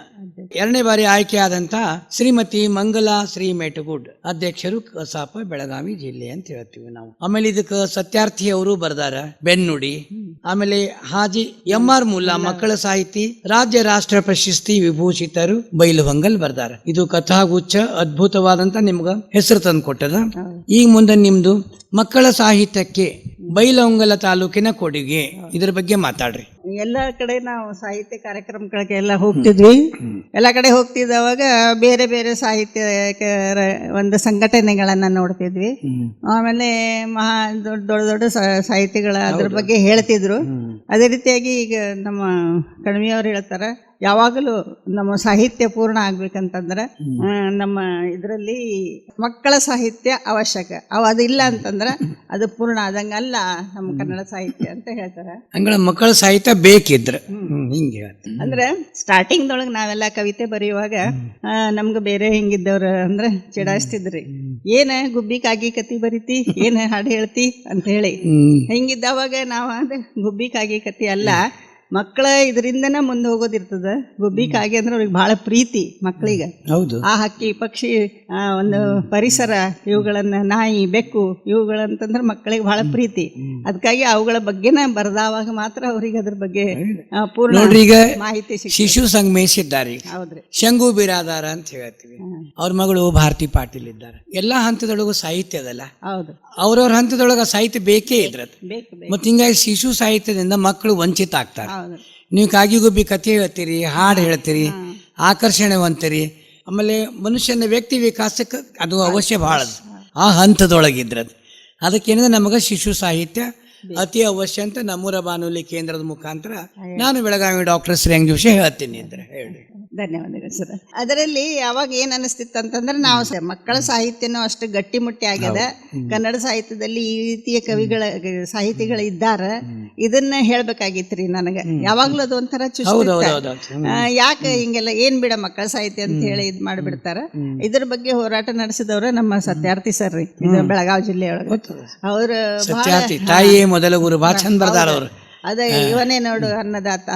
2ನೇ ಬಾರಿ ಆಯ್ಕೆಯಾದಂತ ಶ್ರೀಮತಿ ಮಂಗಲಾ ಶ್ರೀ ಮೇಟಗುಡ್, ಅಧ್ಯಕ್ಷರು ಕಸಾಪ ಬೆಳಗಾವಿ ಜಿಲ್ಲೆ ಅಂತ ಹೇಳ್ತೀವಿ ನಾವು. ಆಮೇಲೆ ಇದಕ್ಕೆ ಸತ್ಯಾರ್ಥಿ ಅವರು ಬರ್ದಾರ ಬೆನ್ನುಡಿ. ಆಮೇಲೆ ಹಾಜಿ MR ಮುಲ್ಲಾ ಮಕ್ಕಳ ಸಾಹಿತಿ, ರಾಜ್ಯ ರಾಷ್ಟ್ರ ಪ್ರಶಸ್ತಿ ವಿಭೂಷಿತರು ಬೈಲುಹೊಂಗಲ್ ಬರ್ದಾರ. ಇದು ಕಥಾಗುಚ್ಛ ಅದ್ಭುತವಾದಂತ ನಿಮ್ಗ ಹೆಸರು ತಂದು ಕೊಟ್ಟದ. ಈಗ ಮುಂದೆ ನಿಮ್ದು ಮಕ್ಕಳ ಸಾಹಿತ್ಯಕ್ಕೆ ಬೈಲಹೊಂಗಲ ತಾಲೂಕಿನ ಕೊಡುಗೆ, ಇದ್ರ ಬಗ್ಗೆ ಮಾತಾಡ್ರಿ. ಎಲ್ಲ ಕಡೆ ನಾವು ಸಾಹಿತ್ಯ ಕಾರ್ಯಕ್ರಮಗಳಿಗೆ ಎಲ್ಲ ಹೋಗ್ತಿದ್ವಿ. ಎಲ್ಲ ಕಡೆ ಹೋಗ್ತಿದ್ದವಾಗ ಬೇರೆ ಬೇರೆ ಸಾಹಿತ್ಯಕರ ಒಂದು ಸಂಘಟನೆಗಳನ್ನ ನೋಡ್ತಿದ್ವಿ. ಆಮೇಲೆ ದೊಡ್ಡ ದೊಡ್ಡ ಸಾಹಿತಿಗಳ ಅದ್ರ ಬಗ್ಗೆ ಹೇಳ್ತಿದ್ರು. ಅದೇ ರೀತಿಯಾಗಿ ಈಗ ನಮ್ಮ ಕಣ್ವಿಯವ್ರು ಹೇಳ್ತಾರ, ಯಾವಾಗಲೂ ನಮ್ಮ ಸಾಹಿತ್ಯ ಪೂರ್ಣ ಆಗ್ಬೇಕಂತಂದ್ರೆ ನಮ್ಮ ಇದರಲ್ಲಿ ಮಕ್ಕಳ ಸಾಹಿತ್ಯ ಅವಶ್ಯಕ. ಅದಿಲ್ಲ ಅಂತಂದ್ರೆ ಅದು ಪೂರ್ಣ ಆದಂಗಲ್ಲ ನಮ್ಮ ಕನ್ನಡ ಸಾಹಿತ್ಯ ಅಂತ ಹೇಳ್ತಾರೆ. ಮಕ್ಕಳ ಸಾಹಿತ್ಯ ಬೇಕಿದ್ರೆ ಹಿಂಗೆ ಅಂದ್ರೆ ಸ್ಟಾರ್ಟಿಂಗ್ ದೊಳಗೆ ನಾವೆಲ್ಲ ಕವಿತೆ ಬರೆಯುವಾಗ ನಮ್ಗೆ ಬೇರೆ ಹೆಂಗಿದ್ದವ್ರು ಅಂದ್ರೆ ಚಿಡಾಯಿಸ್ತಿದ್ರಿ, ಏನ ಗುಬ್ಬಿಕಾಗಿ ಕತಿ ಬರಿತಿ, ಏನ ಹಾಡು ಹೇಳ್ತಿ ಅಂತ ಹೇಳಿ. ಹೆಂಗಿದ್ದವಾಗ ನಾವು ಅಂದ್ರೆ ಗುಬ್ಬಿಕಾಗಿ ಕತಿ ಅಲ್ಲ, ಮಕ್ಕಳ ಇದರಿಂದನ ಮುಂದೆ ಹೋಗೋದಿರ್ತದ. ಗುಬ್ಬಿಕಾಗಿ ಅಂದ್ರೆ ಅವ್ರಿಗೆ ಬಹಳ ಪ್ರೀತಿ ಮಕ್ಕಳಿಗೆ. ಹೌದು, ಆ ಹಕ್ಕಿ ಪಕ್ಷಿ ಒಂದು ಪರಿಸರ ಇವುಗಳನ್ನ, ನಾಯಿ ಬೆಕ್ಕು ಇವುಗಳಂತಂದ್ರೆ ಮಕ್ಕಳಿಗೆ ಬಹಳ ಪ್ರೀತಿ. ಅದಕ್ಕಾಗಿ ಅವುಗಳ ಬಗ್ಗೆನ ಬರೆದಾವಾಗ ಮಾತ್ರ ಅವ್ರಿಗೆ ಅದ್ರ ಬಗ್ಗೆ ಪೂರ್ಣ ಮಾಹಿತಿ ಸಿಗ್ತದೆ. ಶಿಶು ಸಂಗಮೇಶ್ ಇದ್ದಾರೆ, ಹೌದ್ರಿ, ಶಂಗು ಬಿರಾದಾರ ಅಂತ ಹೇಳ್ತೀವಿ. ಅವ್ರ ಮಗಳು ಭಾರತಿ ಪಾಟೀಲ್ ಇದ್ದಾರೆ. ಎಲ್ಲಾ ಹಂತದೊಳಗೂ ಸಾಹಿತ್ಯ ಅದಲ್ಲ. ಹೌದು, ಅವ್ರವ್ರ ಹಂತದೊಳಗ ಸಾಹಿತ್ಯ ಬೇಕೇ ಇದ್ರದ್. ಮತ್ತೆ ಹಿಂಗಾಗಿ ಶಿಶು ಸಾಹಿತ್ಯದಿಂದ ಮಕ್ಕಳು ವಂಚಿತ ಆಗ್ತಾರೆ. ನೀವು ಕಾಗಿ ಗುಬ್ಬಿ ಕಥೆ ಹೇಳ್ತೀರಿ, ಹಾಡು ಹೇಳ್ತೀರಿ, ಆಕರ್ಷಣೆ ಹೊಂತೀರಿ. ಆಮೇಲೆ ಮನುಷ್ಯನ ವ್ಯಕ್ತಿ ವಿಕಾಸಕ್ಕೆ ಅದು ಅವಶ್ಯ ಬಹಳ ಆ ಹಂತದೊಳಗಿದ್ರದ್. ಅದಕ್ಕೇನಿದೆ ನಮಗೆ ಶಿಶು ಸಾಹಿತ್ಯ ಅತಿ ಅವಶ್ಯ ಅಂತ ನಮ್ಮೂರ ಬಾನುಲಿ ಕೇಂದ್ರದ ಮುಖಾಂತರ ನಾನು ಬೆಳಗಾವಿ ಡಾಕ್ಟರ್ ಶ್ರೇಯಾಂಗ್ ಜೋಶಿ ಹೇಳ್ತೀನಿ ಅಂದ್ರೆ ಹೇಳಿ. ಧನ್ಯವಾದಗಳು ಸರ್. ಅದರಲ್ಲಿ ಯಾವಾಗ ಏನ್ ಅನಿಸ್ತಿತ್ತು ಅಂತಂದ್ರೆ ನಾವು ಮಕ್ಕಳ ಸಾಹಿತ್ಯನೂ ಅಷ್ಟು ಗಟ್ಟಿಮುಟ್ಟಿ ಆಗ್ಯದ. ಕನ್ನಡ ಸಾಹಿತ್ಯದಲ್ಲಿ ಈ ರೀತಿಯ ಸಾಹಿತಿಗಳು ಇದ್ದಾರೆ, ಇದನ್ನ ಹೇಳ್ಬೇಕಾಗಿತ್ರಿ ನನಗೆ. ಯಾವಾಗ್ಲೂ ಅದು ಒಂಥರ ಯಾಕೆ ಹಿಂಗೆಲ್ಲ ಏನ್ ಬಿಡ ಮಕ್ಕಳ ಸಾಹಿತ್ಯ ಅಂತ ಹೇಳಿ ಇದ್ ಮಾಡಿಬಿಡ್ತಾರ. ಇದ್ರ ಬಗ್ಗೆ ಹೋರಾಟ ನಡೆಸಿದವ್ರ ನಮ್ಮ ಸತ್ಯಾರ್ಥಿ ಸರ್ ರೀ, ಇದು ಬೆಳಗಾವಿ ಜಿಲ್ಲೆಯೊಳಗೆ. ಅವ್ರ ತಾಯಿಯೇ ಮೊದಲ ಗುರು ಬಹಳ ಚಂದ ಬರ್ದಾರ ಅವ್ರು. ಅದೇ ಇವನೇ ನೋಡು ಅನ್ನದಾತ,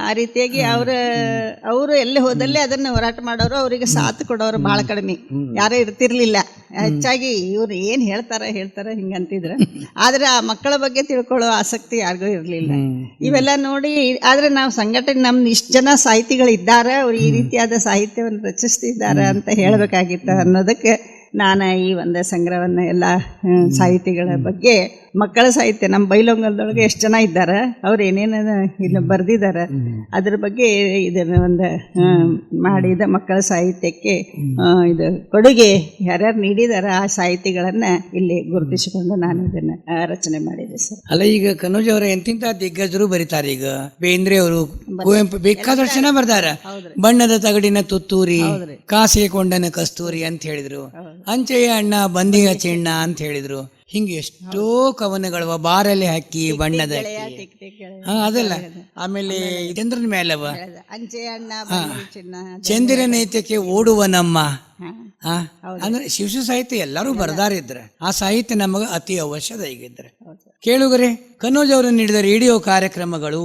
ಆ ರೀತಿಯಾಗಿ ಅವರು ಎಲ್ಲಿ ಹೋದಲ್ಲಿ ಅದನ್ನ ಹೋರಾಟ ಮಾಡೋರು, ಅವರಿಗೆ ಸಾಥ್ ಕೊಡೋರು ಬಹಳ ಕಡಿಮೆ, ಯಾರು ಇರ್ತಿರ್ಲಿಲ್ಲ. ಹೆಚ್ಚಾಗಿ ಇವ್ರು ಏನ್ ಹೇಳ್ತಾರ ಹಿಂಗಂತಿದ್ರ. ಆದ್ರೆ ಆ ಮಕ್ಕಳ ಬಗ್ಗೆ ತಿಳ್ಕೊಳ್ಳೋ ಆಸಕ್ತಿ ಯಾರಿಗೂ ಇರ್ಲಿಲ್ಲ. ಇವೆಲ್ಲ ನೋಡಿ ಆದ್ರೆ ನಾವು ಸಂಘಟನೆ ನಮ್ದು ಇಷ್ಟು ಜನ ಸಾಹಿತಿಗಳು ಇದ್ದಾರೆ, ಅವ್ರು ಈ ರೀತಿಯಾದ ಸಾಹಿತ್ಯವನ್ನು ರಚಿಸ್ತಿದ್ದಾರೆ ಅಂತ ಹೇಳ್ಬೇಕಾಗಿತ್ತು ಅನ್ನೋದಕ್ಕೆ ನಾನು ಈ ಒಂದು ಸಂಗ್ರಹವನ್ನ ಎಲ್ಲ ಸಾಹಿತಿಗಳ ಬಗ್ಗೆ, ಮಕ್ಕಳ ಸಾಹಿತ್ಯ ನಮ್ಮ ಬೈಲೊಂಗಲದೊಳಗೆ ಎಷ್ಟು ಜನ ಇದ್ದಾರೆ, ಅವ್ರು ಏನೇನು ಇನ್ನು ಬರೆದಿದ್ದಾರೆ ಅದ್ರ ಬಗ್ಗೆ ಇದನ್ನು ಒಂದು ಮಾಡಿದ ಮಕ್ಕಳ ಸಾಹಿತ್ಯಕ್ಕೆ ಇದು ಕೊಡುಗೆ ಯಾರ್ಯಾರು ನೀಡಿದಾರ ಆ ಸಾಹಿತಿಗಳನ್ನ ಇಲ್ಲಿ ಗುರುತಿಸಿಕೊಂಡು ನಾನು ಇದನ್ನ ರಚನೆ ಮಾಡಿದೆ ಸರ್. ಅಲ್ಲ, ಈಗ ಕನೋಜ್ ಅವರ ಎಂತಿಂತ ದಿಗ್ಗಜರು ಬರೀತಾರೆ. ಈಗ ಬೇಂದ್ರೆ ಅವರು, ಕುವೆಂಪು ಬೇಕಾದಷ್ಟು ಜನ ಬರ್ದಾರ. ಬಣ್ಣದ ತಗಡಿನ ತುತ್ತೂರಿ, ಕಾಸೆ ಕೊಂಡನ ಕಸ್ತೂರಿ ಅಂತ ಹೇಳಿದ್ರು, ಅಂಚೆಯ ಅಣ್ಣ ಬಂದಿಯ ಚಿಣ್ಣ ಅಂತ ಹೇಳಿದ್ರು. ಹಿಂಗೆ ಎಷ್ಟೋ ಕವನಗಳವ, ಬಾರಲ್ಲಿ ಹಕ್ಕಿ, ಬಣ್ಣದ ಅದೆಲ್ಲ. ಆಮೇಲೆ ಚಂದ್ರನ ಮೇಲವ, ಚಂದಿರನೈತ್ಯಕ್ಕೆ ಓಡುವ ನಮ್ಮ ಅಂದ್ರೆ ಶಿಶು ಸಾಹಿತ್ಯ ಎಲ್ಲರೂ ಬರ್ದಾರಿದ್ರೆ ಆ ಸಾಹಿತ್ಯ ನಮಗ ಅತಿ ಅವಶ್ಯದ ಈಗಿದ್ರೆ. ಕೇಳುಗರೆ, ಕನೋಜ್ ಅವರು ನೀಡಿದ ರೇಡಿಯೋ ಕಾರ್ಯಕ್ರಮಗಳು,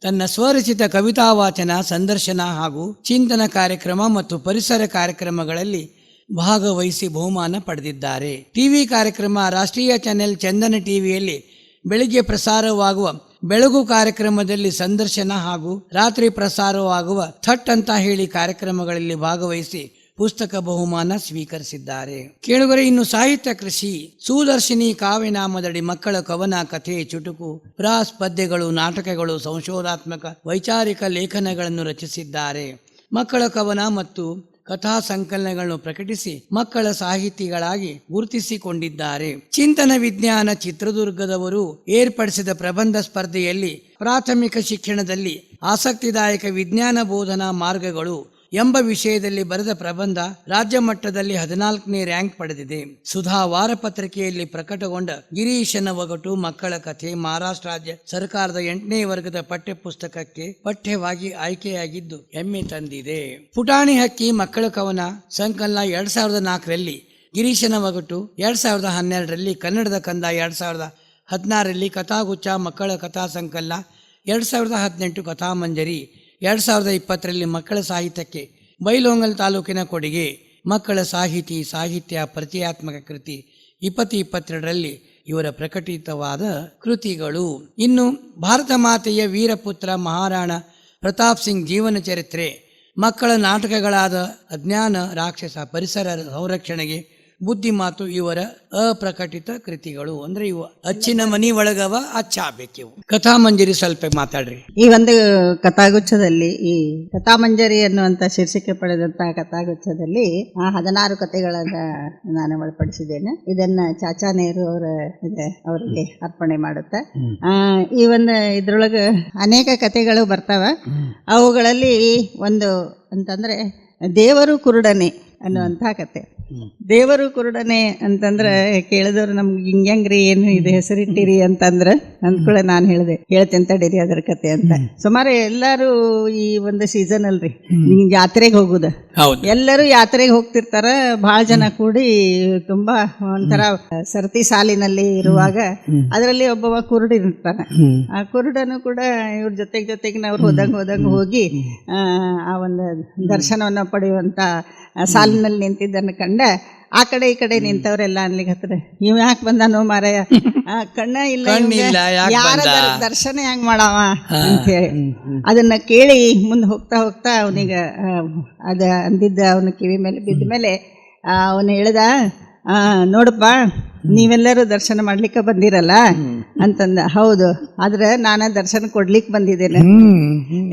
ತನ್ನ ಸ್ವರಚಿತ ಕವಿತಾ ವಾಚನ, ಸಂದರ್ಶನ ಹಾಗೂ ಚಿಂತನ ಕಾರ್ಯಕ್ರಮ ಮತ್ತು ಪರಿಸರ ಕಾರ್ಯಕ್ರಮಗಳಲ್ಲಿ ಭಾಗವಹಿಸಿ ಬಹುಮಾನ ಪಡೆದಿದ್ದಾರೆ. ಟಿವಿ ಕಾರ್ಯಕ್ರಮ ರಾಷ್ಟ್ರೀಯ ಚಾನೆಲ್ ಚಂದನ ಟಿವಿಯಲ್ಲಿ ಬೆಳಿಗ್ಗೆ ಪ್ರಸಾರವಾಗುವ ಬೆಳಗು ಕಾರ್ಯಕ್ರಮದಲ್ಲಿ ಸಂದರ್ಶನ ಹಾಗೂ ರಾತ್ರಿ ಪ್ರಸಾರವಾಗುವ ಥಟ್ ಅಂತ ಹೇಳಿ ಕಾರ್ಯಕ್ರಮಗಳಲ್ಲಿ ಭಾಗವಹಿಸಿ ಪುಸ್ತಕ ಬಹುಮಾನ ಸ್ವೀಕರಿಸಿದ್ದಾರೆ. ಕೇಳುಗರೆ, ಇನ್ನು ಸಾಹಿತ್ಯ ಕೃಷಿ, ಸುದರ್ಶಿನಿ ಕಾವ್ಯನಾಮದಡಿ ಮಕ್ಕಳ ಕವನ, ಕಥೆ, ಚುಟುಕು, ಪ್ರಾಸ್, ಪದ್ಯಗಳು, ನಾಟಕಗಳು, ಸಂಶೋಧಾತ್ಮಕ ವೈಚಾರಿಕ ಲೇಖನಗಳನ್ನು ರಚಿಸಿದ್ದಾರೆ. ಮಕ್ಕಳ ಕವನ ಮತ್ತು ಕಥಾ ಸಂಕಲನಗಳನ್ನು ಪ್ರಕಟಿಸಿ ಮಕ್ಕಳ ಸಾಹಿತಿಗಳಾಗಿ ಗುರುತಿಸಿಕೊಂಡಿದ್ದಾರೆ. ಚಿಂತನ ವಿಜ್ಞಾನ ಚಿತ್ರದುರ್ಗದವರು ಏರ್ಪಡಿಸಿದ ಪ್ರಬಂಧ ಸ್ಪರ್ಧೆಯಲ್ಲಿ ಪ್ರಾಥಮಿಕ ಶಿಕ್ಷಣದಲ್ಲಿ ಆಸಕ್ತಿದಾಯಕ ವಿಜ್ಞಾನ ಬೋಧನಾ ಮಾರ್ಗಗಳು ಎಂಬ ವಿಷಯದಲ್ಲಿ ಬರೆದ ಪ್ರಬಂಧ ರಾಜ್ಯ ಮಟ್ಟದಲ್ಲಿ 14ನೇ ರ್ಯಾಂಕ್ ಪಡೆದಿದೆ. ಸುಧಾ ವಾರಪತ್ರಿಕೆಯಲ್ಲಿ ಪ್ರಕಟಗೊಂಡ ಗಿರೀಶನ ಒಗಟು ಮಕ್ಕಳ ಕಥೆ ಮಹಾರಾಷ್ಟ್ರ ರಾಜ್ಯ ಸರ್ಕಾರದ 8ನೇ ವರ್ಗದ ಪಠ್ಯ ಪುಸ್ತಕಕ್ಕೆ ಪಠ್ಯವಾಗಿ ಆಯ್ಕೆಯಾಗಿದ್ದು ಹೆಮ್ಮೆ ತಂದಿದೆ. ಪುಟಾಣಿ ಹಕ್ಕಿ ಮಕ್ಕಳ ಕವನ ಸಂಕಲನ 2004ರಲ್ಲಿ, ಗಿರೀಶನ ಒಗಟು 2012ರಲ್ಲಿ, ಕನ್ನಡದ ಕಂದ 2016ರಲ್ಲಿ, ಕಥಾಗುಚ್ಛ ಮಕ್ಕಳ ಕಥಾ ಸಂಕಲನ 2018 ಕಥಾಮಂಜರಿ 2020ರಲ್ಲಿ ಮಕ್ಕಳ ಸಾಹಿತ್ಯಕ್ಕೆ ಬೈಲೊಂಗಲ್ ತಾಲೂಕಿನ ಕೊಡುಗೆ ಮಕ್ಕಳ ಸಾಹಿತ್ಯ ಪರಿಚಯಾತ್ಮಕ ಕೃತಿ 2022ರಲ್ಲಿ ಇವರ ಪ್ರಕಟಿತವಾದ ಕೃತಿಗಳು. ಇನ್ನು ಭಾರತ ಮಾತೆಯ ವೀರಪುತ್ರ ಮಹಾರಾಣ ಪ್ರತಾಪ್ ಸಿಂಗ್ ಜೀವನ ಚರಿತ್ರೆ, ಮಕ್ಕಳ ನಾಟಕಗಳಾದ ಅಜ್ಞಾನ ರಾಕ್ಷಸ, ಪರಿಸರ ಸಂರಕ್ಷಣೆಗೆ ಬುದ್ಧಿಮಾತು ಇವರ ಅಪ್ರಕಟಿತ ಕೃತಿಗಳು. ಅಂದ್ರೆ ಇವು ಅಚ್ಚಿನ ಮನಿ ಒಳಗವ ಅಚ್ಚಾಬೇಕಿವು. ಕಥಾಮಂಜರಿ ಸ್ವಲ್ಪ ಮಾತಾಡ್ರಿ. ಈ ಒಂದು ಕಥಾಗುಚ್ಛದಲ್ಲಿ, ಈ ಕಥಾಮಂಜರಿ ಅನ್ನುವಂತ ಶೀರ್ಷಿಕೆ ಪಡೆದಂತಹ ಕಥಾಗುಚ್ಛದಲ್ಲಿ 16 ಕಥೆಗಳನ್ನ ನಾನು ಒಳಪಡಿಸಿದ್ದೇನೆ. ಇದನ್ನ ಚಾಚಾ ನೆಹರು ಅವರಿಗೆ ಅರ್ಪಣೆ ಮಾಡುತ್ತೆ. ಈ ಒಂದು ಇದ್ರೊಳಗ ಅನೇಕ ಕಥೆಗಳು ಬರ್ತವ. ಅವುಗಳಲ್ಲಿ ಒಂದು ಅಂತಂದ್ರೆ ದೇವರು ಕುರುಡನೆ ಅನ್ನುವಂತಹ ಕತೆ. ದೇವರು ಕುರುಡನೆ ಅಂತಂದ್ರೆ ಕೇಳಿದವ್ರು ನಮ್ಗೆ ಹಿಂಗ್ರಿ ಏನು ಇದು ಹೆಸರಿಟ್ಟಿರಿ ಅಂತಂದ್ರೆ ಅಂದ್ಕೂಡ ನಾನು ಹೇಳ್ತೇನೆ ತಡೀರಿ ಅದ್ರ ಕತೆ ಅಂತ. ಸುಮಾರು ಎಲ್ಲಾರು ಈ ಒಂದು ಸೀಸನ್ ಅಲ್ರಿ ಜಾತ್ರೆಗೆ ಹೋಗುದ, ಎಲ್ಲರೂ ಯಾತ್ರೆಗೆ ಹೋಗ್ತಿರ್ತಾರ. ಬಹಳ ಜನ ಕೂಡಿ ತುಂಬಾ ಒಂಥರ ಸರತಿ ಸಾಲಿನಲ್ಲಿ ಇರುವಾಗ ಅದರಲ್ಲಿ ಒಬ್ಬವ ಕುರುಡಿರ್ತಾನ. ಆ ಕುರುಡನು ಕೂಡ ಇವ್ರ ಜೊತೆಗೆ ಅವ್ರು ಹೋದಂಗ ಹೋಗಿ ಆ ಒಂದು ದರ್ಶನವನ್ನ ಪಡೆಯುವಂತ ಸಾಲಿನಲ್ಲಿ ನಿಂತಿದ್ದನ್ನು ಕಂಡ ಆ ಕಡೆ ಈ ಕಡೆ ನಿಂತವ್ರೆಲ್ಲ ಅನ್ಲಿಕ್ಕೆ ಹತ್ರ, ಇವ್ ಯಾಕೆ ಬಂದಾನೋ ಮಾರಾಯ, ಕಣ್ಣ ಇಲ್ಲ, ಯಾರ ದರ್ಶನ ಹೆಂಗ್ ಮಾಡವ ಅಂತ ಹೇಳಿ ಅದನ್ನ ಕೇಳಿ ಮುಂದೆ ಹೋಗ್ತಾ ಅವನಿಗ ಅದ ಅಂದಿದ್ದ ಅವನ ಕಿವಿ ಮೇಲೆ ಬಿದ್ದ ಮೇಲೆ ಅವನು ಹೇಳ್ದ, ನೋಡಪ್ಪ ನೀವೆಲ್ಲರೂ ದರ್ಶನ ಮಾಡ್ಲಿಕ್ಕೆ ಬಂದಿರಲ್ಲ ಅಂತಂದ. ಹೌದು, ಆದ್ರೆ ನಾನ ದರ್ಶನ ಕೊಡ್ಲಿಕ್ಕೆ ಬಂದಿದ್ದೇನೆ.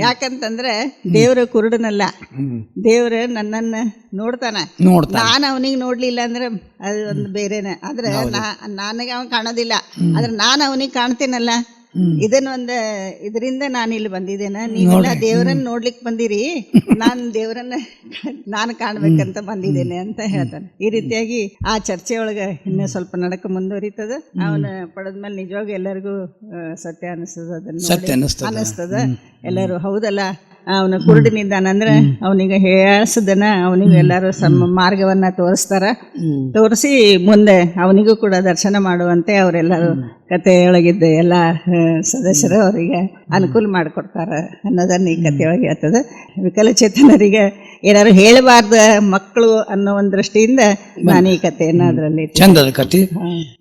ಯಾಕಂತಂದ್ರೆ ದೇವ್ರ ಕುರುಡನಲ್ಲ, ದೇವ್ರ ನನ್ನನ್ನ ನೋಡ್ತಾನ. ನಾನು ಅವನಿಗೆ ನೋಡ್ಲಿಲ್ಲ ಅಂದ್ರೆ ಅದು ಒಂದು ಬೇರೆನೆ. ಆದ್ರೆ ನನಗೆ ಅವನ್ ಕಾಣೋದಿಲ್ಲ, ಆದ್ರೆ ನಾನು ಅವನಿಗೆ ಕಾಣ್ತೇನಲ್ಲ. ಇದರಿಂದ ನಾನು ಇಲ್ಲಿ ಬಂದಿದ್ದೇನೆ. ನೀವೆಲ್ಲ ದೇವರನ್ನ ನೋಡ್ಲಿಕ್ಕೆ ಬಂದಿರಿ, ನಾನು ದೇವರನ್ನ ನಾನು ಕಾಣ್ಬೇಕಂತ ಬಂದಿದ್ದೇನೆ ಅಂತ ಹೇಳ್ತಾನೆ. ಈ ರೀತಿಯಾಗಿ ಆ ಚರ್ಚೆ ಒಳಗೆ ಇನ್ನೂ ಸ್ವಲ್ಪ ನಡಕ ಮುಂದುವರಿತದ. ಅವನ ಪಡೆದ್ಮೇಲೆ ನಿಜವಾಗಿ ಎಲ್ಲರಿಗೂ ಸತ್ಯ ಅನಿಸ್ತದ. ಎಲ್ಲರೂ ಹೌದಲ್ಲ, ಅವನ ಕುರುಡಿನಿದ್ದಾನಂದ್ರೆ ಅವನಿಗೆ ಹೇಳ್ಸದನ, ಅವನಿಗೆ ಎಲ್ಲರೂ ಮಾರ್ಗವನ್ನ ತೋರಿಸಿ ಮುಂದೆ ಅವನಿಗೂ ಕೂಡ ದರ್ಶನ ಮಾಡುವಂತೆ ಅವರೆಲ್ಲರೂ ಕಥೆಯೊಳಗಿದ್ದ ಎಲ್ಲ ಸದಸ್ಯರು ಅವರಿಗೆ ಅನುಕೂಲ ಮಾಡಿಕೊಡ್ತಾರ ಅನ್ನೋದನ್ನ ಈ ಕಥೆಯೊಳಗೆ ಹೇಳ್ತದೆ. ವಿಕಲಚೇತನರಿಗೆ ಏನಾದ್ರು ಹೇಳಬಾರ್ದ ಮಕ್ಕಳು ಅನ್ನೋ ಒಂದು ದೃಷ್ಟಿಯಿಂದ ನಾನು ಈ ಕಥೆಯನ್ನ ಅದರಲ್ಲಿ ಚಂದದ ಕಥೆ.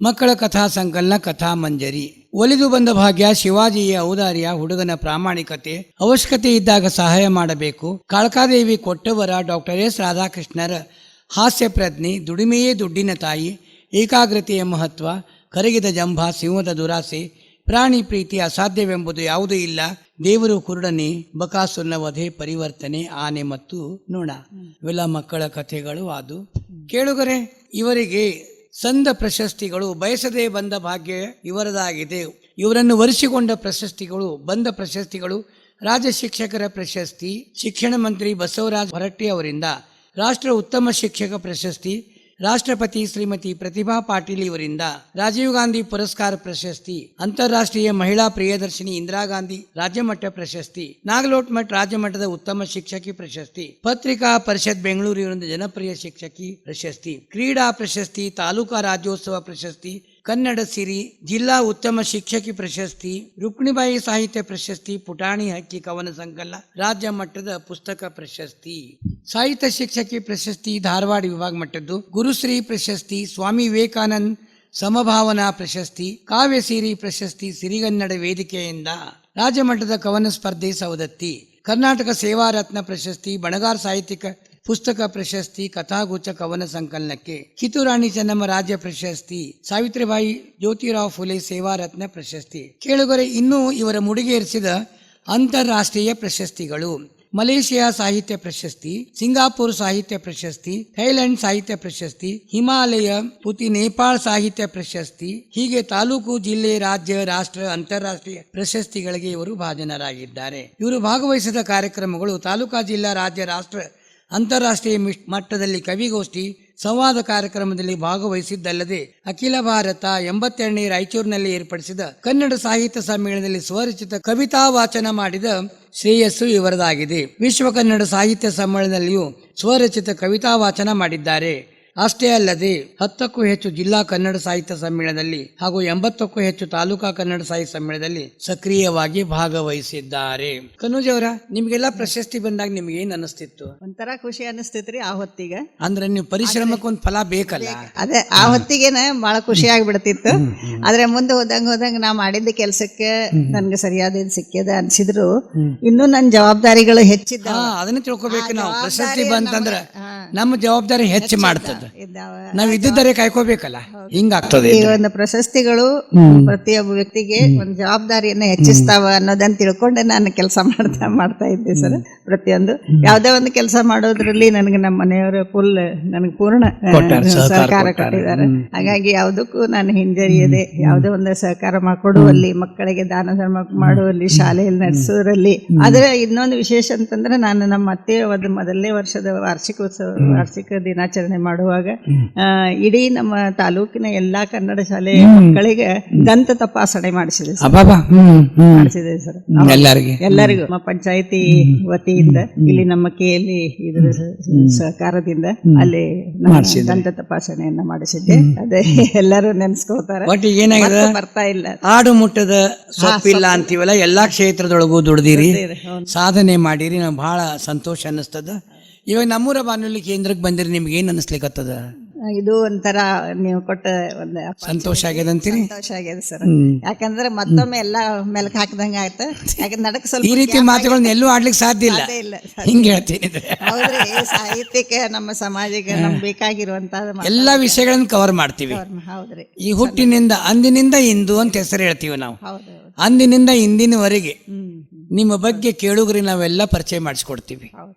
ಮಕ್ಕಳ ಕಥಾ ಸಂಕಲನ ಕಥಾ ಮಂಜರಿ. ಒಲಿದು ಬಂದ ಭಾಗ್ಯ, ಶಿವಾಜಿಯ ಔದಾರ್ಯ, ಹುಡುಗನ ಪ್ರಾಮಾಣಿಕತೆ, ಅವಶ್ಯಕತೆ ಇದ್ದಾಗ ಸಹಾಯ ಮಾಡಬೇಕು, ಕಾಳಕಾದೇವಿ ಕೊಟ್ಟವರ, ಡಾಕ್ಟರ್ ಎಸ್ ರಾಧಾಕೃಷ್ಣರ ಹಾಸ್ಯ ಪ್ರಜ್ಞೆ, ದುಡಿಮೆಯೇ ದುಡ್ಡಿನ ತಾಯಿ, ಏಕಾಗ್ರತೆಯ ಮಹತ್ವ, ಕರಗಿದ ಜಂಭ, ಸಿಂಹದ ದುರಾಸೆ, ಪ್ರಾಣಿ ಪ್ರೀತಿ, ಅಸಾಧ್ಯವೆಂಬುದು ಯಾವುದೂ ಇಲ್ಲ, ದೇವರು ಕುರುಡನೆ, ಬಕಾಸುರನ ವಧೆ, ಪರಿವರ್ತನೆ, ಆನೆ ಮತ್ತು ನೊಣ. ಇವೆಲ್ಲ ಮಕ್ಕಳ ಕಥೆಗಳು. ಅದು ಕೇಳುಗರೆ, ಇವರಿಗೆ ಸಂದ ಪ್ರಶಸ್ತಿಗಳು, ಬಯಸದೇ ಬಂದ ಭಾಗ್ಯ ಇವರದಾಗಿದೆ. ಇವರನ್ನು ವರಿಸಿಕೊಂಡ ಪ್ರಶಸ್ತಿಗಳು, ಬಂದ ಪ್ರಶಸ್ತಿಗಳು: ರಾಜ್ಯ ಶಿಕ್ಷಕರ ಪ್ರಶಸ್ತಿ, ಶಿಕ್ಷಣ ಮಂತ್ರಿ ಬಸವರಾಜ ಹೊರಟ್ಟಿ ಅವರಿಂದ ರಾಷ್ಟ್ರ ಉತ್ತಮ ಶಿಕ್ಷಕ ಪ್ರಶಸ್ತಿ, ರಾಷ್ಟ್ರಪತಿ ಶ್ರೀಮತಿ ಪ್ರತಿಭಾ ಪಾಟೀಲ್ ಇವರಿಂದ ರಾಜೀವ್ ಗಾಂಧಿ ಪುರಸ್ಕಾರ ಪ್ರಶಸ್ತಿ, ಅಂತಾರಾಷ್ಟ್ರೀಯ ಮಹಿಳಾ ಪ್ರಿಯದರ್ಶಿನಿ ಇಂದಿರಾ ಗಾಂಧಿ ರಾಜ್ಯಮಟ್ಟ ಪ್ರಶಸ್ತಿ, ನಾಗಲೋಟ್ ಮಠ್ ರಾಜ್ಯಮಟ್ಟದ ಉತ್ತಮ ಶಿಕ್ಷಕಿ ಪ್ರಶಸ್ತಿ, ಪತ್ರಿಕಾ ಪರಿಷತ್ ಬೆಂಗಳೂರು ಇವರಿಂದ ಜನಪ್ರಿಯ ಶಿಕ್ಷಕಿ ಪ್ರಶಸ್ತಿ, ಕ್ರೀಡಾ ಪ್ರಶಸ್ತಿ, ತಾಲೂಕಾ ರಾಜ್ಯೋತ್ಸವ ಪ್ರಶಸ್ತಿ, ಕನ್ನಡ ಸಿರಿ, ಜಿಲ್ಲಾ ಉತ್ತಮ ಶಿಕ್ಷಕಿ ಪ್ರಶಸ್ತಿ, ರುಕ್ಮಿಣಿಬಾಯಿ ಸಾಹಿತ್ಯ ಪ್ರಶಸ್ತಿ, ಪುಟಾಣಿ ಹಕ್ಕಿ ಕವನ ಸಂಕಲನ ರಾಜ್ಯ ಮಟ್ಟದ ಪುಸ್ತಕ ಪ್ರಶಸ್ತಿ, ಸಾಹಿತ್ಯ ಶಿಕ್ಷಕಿ ಪ್ರಶಸ್ತಿ ಧಾರವಾಡ ವಿಭಾಗ ಮಟ್ಟದ್ದು, ಗುರುಶ್ರೀ ಪ್ರಶಸ್ತಿ, ಸ್ವಾಮಿ ವಿವೇಕಾನಂದ್ ಸಮಭಾವನಾ ಪ್ರಶಸ್ತಿ, ಕಾವ್ಯಸಿರಿ ಪ್ರಶಸ್ತಿ ಸಿರಿಗನ್ನಡ ವೇದಿಕೆಯಿಂದ, ರಾಜ್ಯ ಮಟ್ಟದ ಕವನ ಸ್ಪರ್ಧೆ ಸವದತ್ತಿ, ಕರ್ನಾಟಕ ಸೇವಾ ರತ್ನ ಪ್ರಶಸ್ತಿ, ಬಣಗಾರ್ ಸಾಹಿತ್ಯಿಕ ಪುಸ್ತಕ ಪ್ರಶಸ್ತಿ, ಕಥಾಗುಚ್ಛ ಕವನ ಸಂಕಲನಕ್ಕೆ, ಕಿತ್ತೂರಾಣಿ ಚೆನ್ನಮ್ಮ ರಾಜ್ಯ ಪ್ರಶಸ್ತಿ, ಸಾವಿತ್ರಿಬಾಯಿ ಜ್ಯೋತಿರಾವ್ ಫುಲೆ ಸೇವಾ ರತ್ನ ಪ್ರಶಸ್ತಿ. ಕೇಳುಗರೆ, ಇನ್ನೂ ಇವರ ಮುಡಿಗೇರಿಸಿದ ಅಂತಾರಾಷ್ಟ್ರೀಯ ಪ್ರಶಸ್ತಿಗಳು: ಮಲೇಷಿಯಾ ಸಾಹಿತ್ಯ ಪ್ರಶಸ್ತಿ, ಸಿಂಗಾಪುರ್ ಸಾಹಿತ್ಯ ಪ್ರಶಸ್ತಿ, ಥೈಲ್ಯಾಂಡ್ ಸಾಹಿತ್ಯ ಪ್ರಶಸ್ತಿ, ಹಿಮಾಲಯ ಪುತಿ ನೇಪಾಳ ಸಾಹಿತ್ಯ ಪ್ರಶಸ್ತಿ. ಹೀಗೆ ತಾಲೂಕು, ಜಿಲ್ಲೆ, ರಾಜ್ಯ, ರಾಷ್ಟ್ರ, ಅಂತಾರಾಷ್ಟ್ರೀಯ ಪ್ರಶಸ್ತಿಗಳಿಗೆ ಇವರು ಭಾಜನರಾಗಿದ್ದಾರೆ. ಇವರು ಭಾಗವಹಿಸಿದ ಕಾರ್ಯಕ್ರಮಗಳು: ತಾಲೂಕಾ, ಜಿಲ್ಲಾ, ರಾಜ್ಯ, ರಾಷ್ಟ್ರ, ಅಂತಾರಾಷ್ಟ್ರೀಯ ಮಟ್ಟದಲ್ಲಿ ಕವಿಗೋಷ್ಠಿ, ಸಂವಾದ ಕಾರ್ಯಕ್ರಮದಲ್ಲಿ ಭಾಗವಹಿಸಿದ್ದಲ್ಲದೆ ಅಖಿಲ ಭಾರತ 82ನೇ ರಾಯಚೂರಿನಲ್ಲಿ ಏರ್ಪಡಿಸಿದ ಕನ್ನಡ ಸಾಹಿತ್ಯ ಸಮ್ಮೇಳನದಲ್ಲಿ ಸ್ವರಚಿತ ಕವಿತಾ ವಾಚನ ಮಾಡಿದ ಶ್ರೇಯಸ್ಸು ಇವರದಾಗಿದೆ. ವಿಶ್ವ ಕನ್ನಡ ಸಾಹಿತ್ಯ ಸಮ್ಮೇಳನದಲ್ಲಿಯೂ ಸ್ವರಚಿತ ಕವಿತಾ ವಾಚನ ಮಾಡಿದ್ದಾರೆ. ಅಷ್ಟೇ ಅಲ್ಲದೆ 10ಕ್ಕೂ ಹೆಚ್ಚು ಜಿಲ್ಲಾ ಕನ್ನಡ ಸಾಹಿತ್ಯ ಸಮ್ಮೇಳನದಲ್ಲಿ ಹಾಗೂ 80ಕ್ಕೂ ಹೆಚ್ಚು ತಾಲೂಕಾ ಕನ್ನಡ ಸಾಹಿತ್ಯ ಸಮ್ಮೇಳನದಲ್ಲಿ ಸಕ್ರಿಯವಾಗಿ ಭಾಗವಹಿಸಿದ್ದಾರೆ. ಕನೂಜ್ ಅವರ, ನಿಮ್ಗೆಲ್ಲ ಪ್ರಶಸ್ತಿ ಬಂದಾಗ ನಿಮ್ಗೆ ಏನ್ ಅನಿಸ್ತಿತ್ತು? ಒಂಥರ ಖುಷಿ ಅನಿಸ್ತಿತ್ರಿ ಆ ಹೊತ್ತಿಗೆ. ಅಂದ್ರೆ ನೀವು ಪರಿಶ್ರಮಕ್ಕೆ ಒಂದು ಫಲ ಬೇಕಲ್ಲ. ಅದೇ ಆ ಹೊತ್ತಿಗೆನ ಬಹಳ ಖುಷಿ ಆಗ್ಬಿಡ್ತಿತ್ತು. ಆದ್ರೆ ಮುಂದೆ ಹೋದಂಗ ನಾ ಮಾಡಿದ್ದ ಕೆಲ್ಸಕ್ಕೆ ನನ್ಗೆ ಸರಿಯಾದ ಸಿಕ್ಕಿದ ಅನ್ಸಿದ್ರು ಇನ್ನೂ ನನ್ನ ಜವಾಬ್ದಾರಿಗಳು ಹೆಚ್ಚಿದ್ದ. ಅದನ್ನ ತಿಳ್ಕೊಬೇಕು ನಾವು. ಪ್ರಶಸ್ತಿ ಬಂತಂದ್ರ ನಮ್ಮ ಜವಾಬ್ದಾರಿ ಹೆಚ್ಚು ಮಾಡ್ತದೆ. ನಾವ್ ಇದ್ದರೆ ಕಾಯ್ಕೋಬೇಕಲ್ಲ, ಹಿಂಗಾಗ್ತದೆ. ಈ ಒಂದು ಪ್ರಶಸ್ತಿಗಳು ಪ್ರತಿಯೊಬ್ಬ ವ್ಯಕ್ತಿಗೆ ಒಂದು ಜವಾಬ್ದಾರಿಯನ್ನ ಹೆಚ್ಚಿಸ್ತಾವ ಅನ್ನೋದನ್ನ ತಿಳ್ಕೊಂಡೆ ನಾನು ಕೆಲಸ ಮಾಡ್ತಾ ಇದ್ದೆ ಸರ್. ಪ್ರತಿಯೊಂದು ಯಾವುದೇ ಒಂದು ಕೆಲಸ ಮಾಡೋದ್ರಲ್ಲಿ ನನಗೆ ನಮ್ಮ ಮನೆಯವರು ನನಗೆ ಪೂರ್ಣ ಸಹಕಾರ ಕೊಟ್ಟಿದ್ದಾರೆ. ಹಾಗಾಗಿ ಯಾವುದಕ್ಕೂ ನಾನು ಹಿಂಜರಿಯದೆ ಯಾವುದೇ ಒಂದು ಸಹಕಾರ ಮಾಡಿಕೊಡುವಲ್ಲಿ, ಮಕ್ಕಳಿಗೆ ದಾನ ಧರ್ಮ ಮಾಡುವಲ್ಲಿ, ಶಾಲೆಯಲ್ಲಿ ನಡೆಸೋದ್ರಲ್ಲಿ. ಆದ್ರೆ ಇನ್ನೊಂದು ವಿಶೇಷ ಅಂತಂದ್ರೆ, ನಾನು ನಮ್ಮ ಅತ್ತೆ ಮೊದಲನೇ ವರ್ಷದ ವಾರ್ಷಿಕ ದಿನಾಚರಣೆ ಮಾಡುವಾಗ ಇಡೀ ನಮ್ಮ ತಾಲೂಕಿನ ಎಲ್ಲಾ ಕನ್ನಡ ಶಾಲೆ ಮಕ್ಕಳಿಗೆ ದಂತ ತಪಾಸಣೆ ಮಾಡಿಸಿದೆ ಸರ್. ಎಲ್ಲರಿಗೂ ನಮ್ಮ ಪಂಚಾಯತಿ ವತಿಯಿಂದ, ಇಲ್ಲಿ ನಮ್ಮ ಕೆಎಲ್ಇ ಇದರ ಸಹಕಾರದಿಂದ ಅಲ್ಲಿ ದಂತ ತಪಾಸಣೆಯನ್ನ ಮಾಡಿಸಿದ್ದೆ. ಅದೇ ಎಲ್ಲರೂ ನೆನ್ಸ್ಕೋತಾರೆ. ಬರ್ತಾ ಇಲ್ಲ, ಆಡು ಮುಟ್ಟದ ಸೊಪ್ಪಿಲ್ಲ ಅಂತೀವಲ್ಲ, ಎಲ್ಲಾ ಕ್ಷೇತ್ರದೊಳಗೂ ದುಡ್ದಿರಿ, ಸಾಧನೆ ಮಾಡಿರಿ. ನಾವು ಬಹಳ ಸಂತೋಷ ಅನ್ನಿಸ್ತದ. ಇವಾಗ ನಮ್ಮೂರ ಬಾನುಲಿ ಕೇಂದ್ರಕ್ಕೆ ಬಂದಿರಿ, ನಿಮ್ಗೆ ಏನ್ ಅನಿಸ್ಲಿಕ್ಕತ್ತದ? ಇದು ಒಂಥರ ನೀವು ಕೊಟ್ಟ ಒಂದು ಸಂತೋಷ ಆಗ್ಯದಂತೀರಿ. ಸಂತೋಷ ಆಗ್ಯದ ಸರ್. ಯಾಕಂದ್ರೆ ಮತ್ತೊಮ್ಮೆ ಎಲ್ಲ ಮೆಲಕ್ ಹಾಕ್ದಂಗ ಆಯ್ತು. ಯಾಕಂದ್ರೆ ನಡಕ್ ಸ್ವಲ್ಪ ಈ ರೀತಿ ಮಾತುಗಳನ್ನ ಎಲ್ಲೂ ಆಡ್ಲಿಕ್ಕೆ ಸಾಧ್ಯ ಇಲ್ಲ. ಇಲ್ಲ ಹಿಂಗೆ ಹೇಳ್ತೀನಿ. ಹೌದ್ರಿ, ಸಾಹಿತ್ಯಕ್ಕೆ ನಮ್ಮ ಸಮಾಜಕ್ಕೆ ನಮ್ಗೆ ಬೇಕಾಗಿರುವಂತ ಎಲ್ಲಾ ವಿಷಯಗಳನ್ನ ಕವರ್ ಮಾಡ್ತೀವಿ. ಹೌದ್ರಿ. ಈ ಹುಟ್ಟಿನಿಂದ ಅಂದಿನಿಂದ ಇಂದು ಅಂತ ಹೆಸರು ಹೇಳ್ತೀವಿ ನಾವು. ಹೌದು. ಅಂದಿನಿಂದ ಇಂದಿನವರೆಗೆ ನಿಮ್ಮ ಬಗ್ಗೆ ಕೇಳುಗರಿ ನಾವೆಲ್ಲ ಪರಿಚಯ ಮಾಡಿಸ್ಕೊಡ್ತೀವಿ.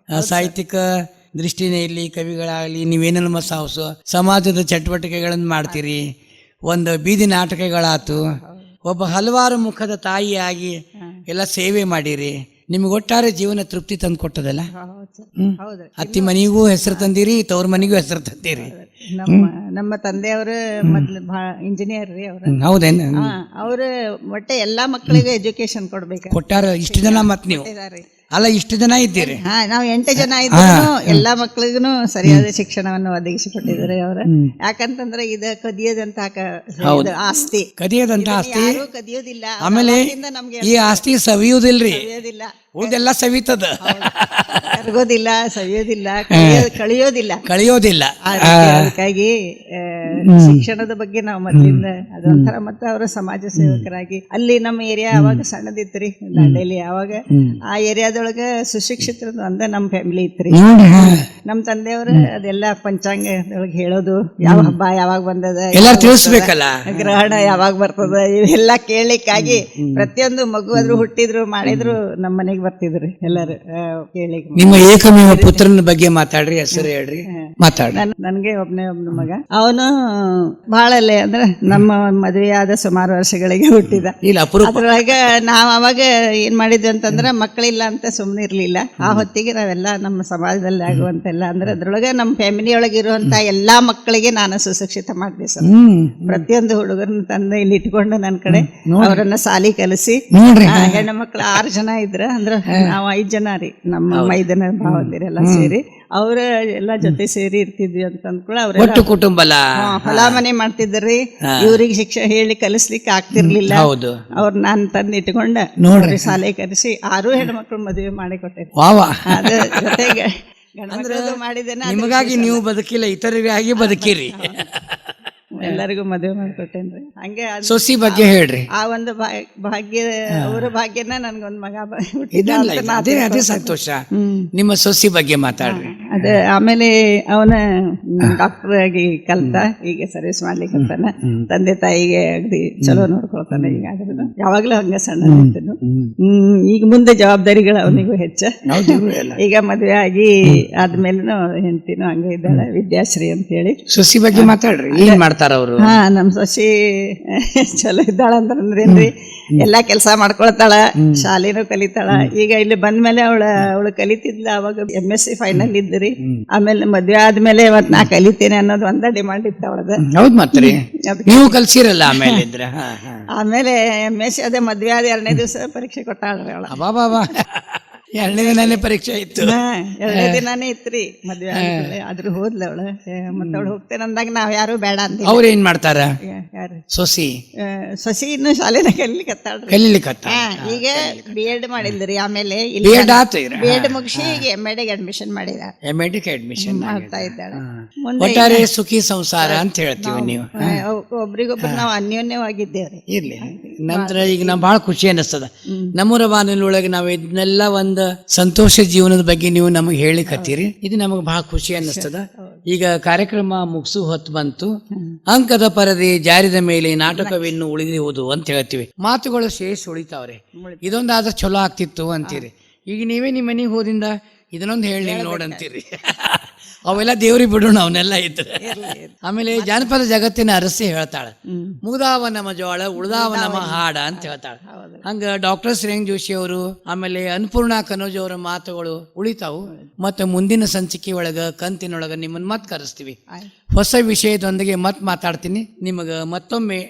ಸಾಹಿತ್ಯಿಕ ದೃಷ್ಟಿನಲ್ಲಿ ಕವಿಗಳಾಗಲಿ, ನೀವೇನ ನಮ್ಮ ಸಮಾಜದ ಚಟುವಟಿಕೆಗಳನ್ನು ಮಾಡ್ತೀರಿ. ಒಂದು ಬೀದಿ ನಾಟಕಗಳಾತು, ಒಬ್ಬ ಹಲವಾರು ಮುಖದ ತಾಯಿಯಾಗಿ ಎಲ್ಲ ಸೇವೆ ಮಾಡಿರಿ. ನಿಮ್ಗೆ ಒಟ್ಟಾರೆ ಜೀವನ ತೃಪ್ತಿ ತಂದು ಕೊಟ್ಟದಲ್ಲ. ಅತ್ತಿ ಮನೆಗೂ ಹೆಸರು ತಂದಿರಿ, ತವ್ರ ಮನೆಗೂ ಹೆಸರು ತಂದಿರಿ. ನಮ್ಮ ತಂದೆಯವರು ಮೊದ್ಲು ಬಹಳ ಇಂಜಿನಿಯರ್ ರೀ ಅವ್ರು. ಹೌದೇನು? ಅವ್ರು ಒಟ್ಟೆ ಎಲ್ಲಾ ಮಕ್ಕಳಿಗೂ ಎಜುಕೇಶನ್ ಕೊಡ್ಬೇಕು ಕೊಟ್ಟಾರ. ಇಷ್ಟು ಜನ ಮತ್ ನೀವು ಅಲ್ಲ, ಇಷ್ಟು ಜನ ಇದ್ದೀರಿ. ನಾವು 8 ಜನ ಇದ್ರು ಎಲ್ಲಾ ಮಕ್ಳಿಗೂ ಸರಿಯಾದ ಶಿಕ್ಷಣವನ್ನು ಒದಗಿಸಿಕೊಟ್ಟಿದ್ದಾರೆ ಅವರು. ಯಾಕಂತಂದ್ರೆ ಇದು ಕದಿಯದಂತ ಆಸ್ತಿ, ಕದಿಯದಂತ ಆಸ್ತಿ ಕದಿಯೋದಿಲ್ಲ. ಆಮೇಲೆ ಈ ಆಸ್ತಿ ಸವಿಯುವುದಿಲ್ರಿ, ಉಳ್ದೆಲ್ಲ ಸವಿತದ. ಕರಗೋದಿಲ್ಲ, ಸವಿಯೋದಿಲ್ಲ, ಕಳಿಯೋದಿಲ್ಲ. ಅದಕ್ಕಾಗಿ ಶಿಕ್ಷಣದ ಬಗ್ಗೆ ನಾವು ಮೊದಲಿಂದ ಅದೊಂಥರ. ಮತ್ತೆ ಅವರ ಸಮಾಜ ಸೇವಕರಾಗಿ ಅಲ್ಲಿ ನಮ್ಮ ಏರಿಯಾ ಅವಾಗ ಸಣ್ಣದಿತ್ರಿ, ದಾಂಡೇಲಿ. ಅವಾಗ ಆ ಏರಿಯಾದೊಳಗ ಸುಶಿಕ್ಷಿತರದ್ದು ಒಂದ ನಮ್ಮ ಫ್ಯಾಮಿಲಿ ಇತ್ರಿ. ನಮ್ಮ ತಂದೆಯವರು ಅದೆಲ್ಲ ಪಂಚಾಂಗದೊಳಗೆ ಹೇಳೋದು, ಯಾವ ಹಬ್ಬ ಯಾವಾಗ ಬಂದದ, ತಿಳಿಸ್ಬೇಕಲ್ಲ, ಗ್ರಹಣ ಯಾವಾಗ ಬರ್ತದ, ಇವೆಲ್ಲ ಕೇಳಲಿಕ್ಕಾಗಿ ಪ್ರತಿಯೊಂದು ಮಗು ಆದ್ರೂ ಹುಟ್ಟಿದ್ರು ಮಾಡಿದ್ರು ನಮ್ಮ ಮನೆಗೆ ಬರ್ತಿದ್ರಿ ಎಲ್ಲರೂ ಕೇಳಿ. ನಿಮ್ಮ ಏಕಮೇವ ಪುತ್ರನ ಬಗ್ಗೆ ಮಾತಾಡ್ರಿ, ಹೆಸರು ಹೇಳ್ರಿ, ಮಾತಾಡ್ರಿ. ನನ್ಗೆ ಒಬ್ನೇ ಮಗ. ಅವನು ಬಹಳಲ್ಲೇ ಅಂದ್ರೆ ನಮ್ಮ ಮದುವೆಯಾದ ಸುಮಾರು ವರ್ಷಗಳಿಗೆ ಹುಟ್ಟಿದ. ಅದ್ರೊಳಗ ನಾವ್ ಅವಾಗ ಏನ್ ಮಾಡಿದ್ವಿ ಅಂತಂದ್ರ ಮಕ್ಕಳಿಲ್ಲ ಅಂತ ಸುಮ್ನೆ ಇರ್ಲಿಲ್ಲ. ಆ ಹೊತ್ತಿಗೆ ನಾವೆಲ್ಲ ನಮ್ಮ ಸಮಾಜದಲ್ಲಿ ಆಗುವಂತೆಲ್ಲ ಅಂದ್ರೆ ಅದ್ರೊಳಗ ನಮ್ಮ ಫ್ಯಾಮಿಲಿ ಒಳಗೆ ಇರುವಂತ ಎಲ್ಲಾ ಮಕ್ಕಳಿಗೆ ನಾನು ಸುಶಿಕ್ಷಿತ ಮಾಡಿದೆ ಸರ್. ಪ್ರತಿಯೊಂದು ಹುಡುಗರನ್ನ ತಂದೆ ಇಲ್ಲಿ ಇಟ್ಕೊಂಡು ನನ್ನ ಕಡೆ ಅವರನ್ನ ಸಾಲಿ ಕಲಿಸಿ, ಹೆಣ್ಣು ಮಕ್ಳು 6 ಜನ ಇದ್ರ ಅಂದ್ರ ನಾವು 5 ಜನ ರೀ, ನಮ್ಮ ಮೈದನ ಭಾವಂದಿರೆಲ್ಲ ಸೇರಿ ಅವ್ರ ಎಲ್ಲಾ ಜೊತೆ ಸೇರಿ ಇರ್ತಿದ್ವಿ ಅಂತ ಅಂದ್ಕೊಳ್ಳ. ಅವ್ರ ಕುಟುಂಬ ಹೊಲ ಮನೆ ಮಾಡ್ತಿದ್ರಿ. ಇವ್ರಿಗೆ ಶಿಕ್ಷೆ ಹೇಳಿ ಕಲಿಸ್ಲಿಕ್ಕೆ ಆಗ್ತಿರ್ಲಿಲ್ಲ. ಅವ್ರ ನಾನ್ ತಂದು ಇಟ್ಕೊಂಡ ನೋಡ್ರಿ ಶಾಲೆ ಕಲಿಸಿ 6 ಹೆಣ್ಮಕ್ಳು ಮದುವೆ ಮಾಡಿ ಕೊಟ್ಟೆ. ಅದ ಜೊತೆಗೆ ಮಾಡಿದ್ದೇನೆ. ನಿಮಗಾಗಿ ನೀವು ಬದುಕಿಲ್ಲ, ಇತರರಿಗಾಗಿ ಬದುಕಿರಿ. ಎಲ್ಲರಿಗೂ ಮದುವೆ ಮಾಡಿಕೊಟ್ಟೇನ್ರಿ. ಹಂಗೆ ಸೊಸಿ ಬಗ್ಗೆ ಹೇಳ್ರಿ. ಆ ಒಂದು ಭಾಗ್ಯ, ಅವರ ಭಾಗ್ಯನ ನನ್ಗೊಂದ್ ಮಗ ಅದೇ ಸಂತೋಷ. ನಿಮ್ಮ ಸೊಸಿ ಬಗ್ಗೆ ಮಾತಾಡ್ರಿ. ಅದೇ ಆಮೇಲೆ ಅವನ ಡಾಕ್ಟರ್ ಆಗಿ ಕಲ್ತ, ಈಗ ಸರ್ವಿಸ್ ಮಾಡ್ಲಿಕ್ಕೆ ತಂದೆ ತಾಯಿಗೆ ಅಗದಿ ಚಲೋ ನೋಡ್ಕೊಳ್ತಾನೆ. ಈಗ ಯಾವಾಗ್ಲೂ ಹಂಗ ಸಣ್ಣ ಇರ್ತನು. ಈಗ ಮುಂದೆ ಜವಾಬ್ದಾರಿಗಳು ಅವನಿಗೂ ಹೆಚ್ಚ. ಈಗ ಮದುವೆ ಆಗಿ ಆದ್ಮೇಲೆ ಹೆಂಡತಿನೂ ಹಂಗ ಇದ್ದಾಳೆ, ವಿದ್ಯಾಶ್ರೀ ಅಂತ ಹೇಳಿ. ಸೊಸಿ ಬಗ್ಗೆ ಮಾತಾಡ್ರಿ. ಏನ್ ಮಾಡ್ತಾರ ಅವರು? ನಮ್ ಸೊಸಿ ಚಲೋ ಇದ್ದಾಳ ಅಂತಂದ್ರೇನ್ರಿ, ಎಲ್ಲಾ ಕೆಲ್ಸ ಮಾಡ್ಕೊಳ್ತಾಳ, ಶಾಲೆನೂ ಕಲಿತಾಳ. ಈಗ ಇಲ್ಲಿ ಬಂದ್ಮೇಲೆ ಅವಳು ಕಲಿತಿದ್ಲ. ಅವಾಗ MSc ಫೈನಲ್ ಇದ್ರಿ. ಆಮೇಲೆ ಮದ್ವೆ ಆದ್ಮೇಲೆ ಇವತ್ ನಾ ಕಲಿತೇನೆ ಅನ್ನೋದು ಒಂದ ಡಿಮಾಂಡ್ ಇತ್ತ ಅವಳದ. ಹೌದ್ ಮಾತ್ರಿ, ನೀವು ಕಲ್ಸಿರಲ್ಲ. ಆಮೇಲೆ MSc ಅದೇ ಮದ್ವೆ ಆದ 2ನೇ ದಿವಸ ಪರೀಕ್ಷೆ ಕೊಟ್ಟಾಳ್ರಿ ಅವಳ. 2ನೇ ದಿನಾನೇ ಪರೀಕ್ಷೆ ಇತ್ತು. 2ನೇ ದಿನಾನೇ ಇತ್ರಿ ಮದ್ವೆ ಆದ್ಮೇಲೆ. ಆದ್ರೂ ಹೋದ್ಲ ಅವಳು. ಮತ್ತ ಅವಳು ಹೋಗ್ತೇನೆ ಅಂದಾಗ ನಾವ್ ಯಾರು ಬೇಡ ಅಂತ. ಅವ್ರ ಏನ್ ಮಾಡ್ತಾರ? ಸೊಸಿ ಇನ್ನು ಶಾಲೆನ ಕಲಿಲಿಕ್ಕೆ ಈಗ B.Ed ಮಾಡಿದ್ರಿ. ಆಮೇಲೆ B.Ed ಮುಗಿಸಿ ಈಗ M.Ed ಅಡ್ಮಿಷನ್ ಮಾಡಿದ. ಅಡ್ಮಿಷನ್ ಮಾಡ್ತಾ ಇದ್ದಾಳೆ. ಒಟ್ಟಾರೆ ಸುಖಿ ಸಂಸಾರ ಅಂತ ಹೇಳ್ತೀವಿ. ನೀವು ಒಬ್ರಿಗೊಬ್ರು ನಾವು ಅನ್ಯೋನ್ಯವಾಗಿದ್ದೇವ್ರಿ. ಇರ್ಲಿ. ನಂತರ ಈಗ ನಾವು ಬಹಳ ಖುಷಿ ಅನ್ನಿಸ್ತದ. ನಮ್ಮೂರ ಬಾನುಲಿಯೊಳಗೆ ನಾವು ಇದನ್ನೆಲ್ಲ ಒಂದು ಸಂತೋಷ ಜೀವನದ ಬಗ್ಗೆ ನೀವು ನಮಗೆ ಹೇಳಿಕತ್ತೀರಿ. ಇದು ನಮಗೆ ಬಹಳ ಖುಷಿ ಅನ್ನಿಸ್ತದ. ಈಗ ಕಾರ್ಯಕ್ರಮ ಮುಗಿಸು ಹೊತ್ತು ಬಂತು. ಅಂಕದ ಪರದೆ ಜಾರಿದ ಮೇಲೆ ನಾಟಕವಿನ್ನು ಉಳಿದುವುದು ಅಂತ ಹೇಳ್ತೀವಿ. ಮಾತುಗಳು ಶೇಷ ಉಳಿತಾವ್ರೆ. ಇದೊಂದಾದ್ರೆ ಚಲೋ ಆಗ್ತಿತ್ತು ಅಂತೀರಿ. ಈಗ ನೀವೇ ನಿಮ್ಮ ಮನೆಗೆ ಹೋದಿಂದ ಇದನ್ನೊಂದು ಹೇಳಿ ನೋಡಂತೀರಿ. ಅವೆಲ್ಲ ದೇವ್ರಿಗೆ ಬಿಡೋಣ, ಅವನ್ನೆಲ್ಲ ಇದ್ರೆ. ಆಮೇಲೆ ಜಾನಪದ ಜಗತ್ತಿನ ಅರಸಿ ಹೇಳ್ತಾಳ, ಮುಗ್ದಾವ ನಮ್ಮ ಜೋಳ ಉಳ್ದಾವ ನಮ್ಮ ಹಾಡ ಅಂತ ಹೇಳ್ತಾಳ. ಹಂಗ ಡಾಕ್ಟರ್ ಶ್ರೇಯಾಂಗ್ ಜೋಶಿ ಅವರು, ಆಮೇಲೆ ಅನ್ನಪೂರ್ಣ ಕನೋಜ್ ಅವರ ಮಾತುಗಳು ಉಳಿತಾವು. ಮತ್ತೆ ಮುಂದಿನ ಸಂಚಿಕೆ ಒಳಗ ಕಂತಿನೊಳಗ ನಿಮ್ಮನ್ನ ಮತ್ ಕರೆಸ್ತೀವಿ. ಹೊಸ ವಿಷಯದೊಂದಿಗೆ ಮತ್ ಮಾತಾಡ್ತೀನಿ. ನಿಮಗ ಮತ್ತೊಮ್ಮೆ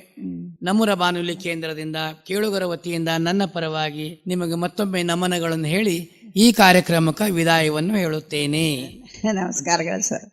ನಮ್ಮೂರ ಬಾನುಲಿ ಕೇಂದ್ರದಿಂದ ಕೇಳುಗರ ವತಿಯಿಂದ ನನ್ನ ಪರವಾಗಿ ನಿಮಗೆ ಮತ್ತೊಮ್ಮೆ ನಮನಗಳನ್ನು ಹೇಳಿ ಈ ಕಾರ್ಯಕ್ರಮಕ್ಕೆ ವಿದಾಯವನ್ನು ಹೇಳುತ್ತೇನೆ. ನಮಸ್ಕಾರಗಳು ಸರ್.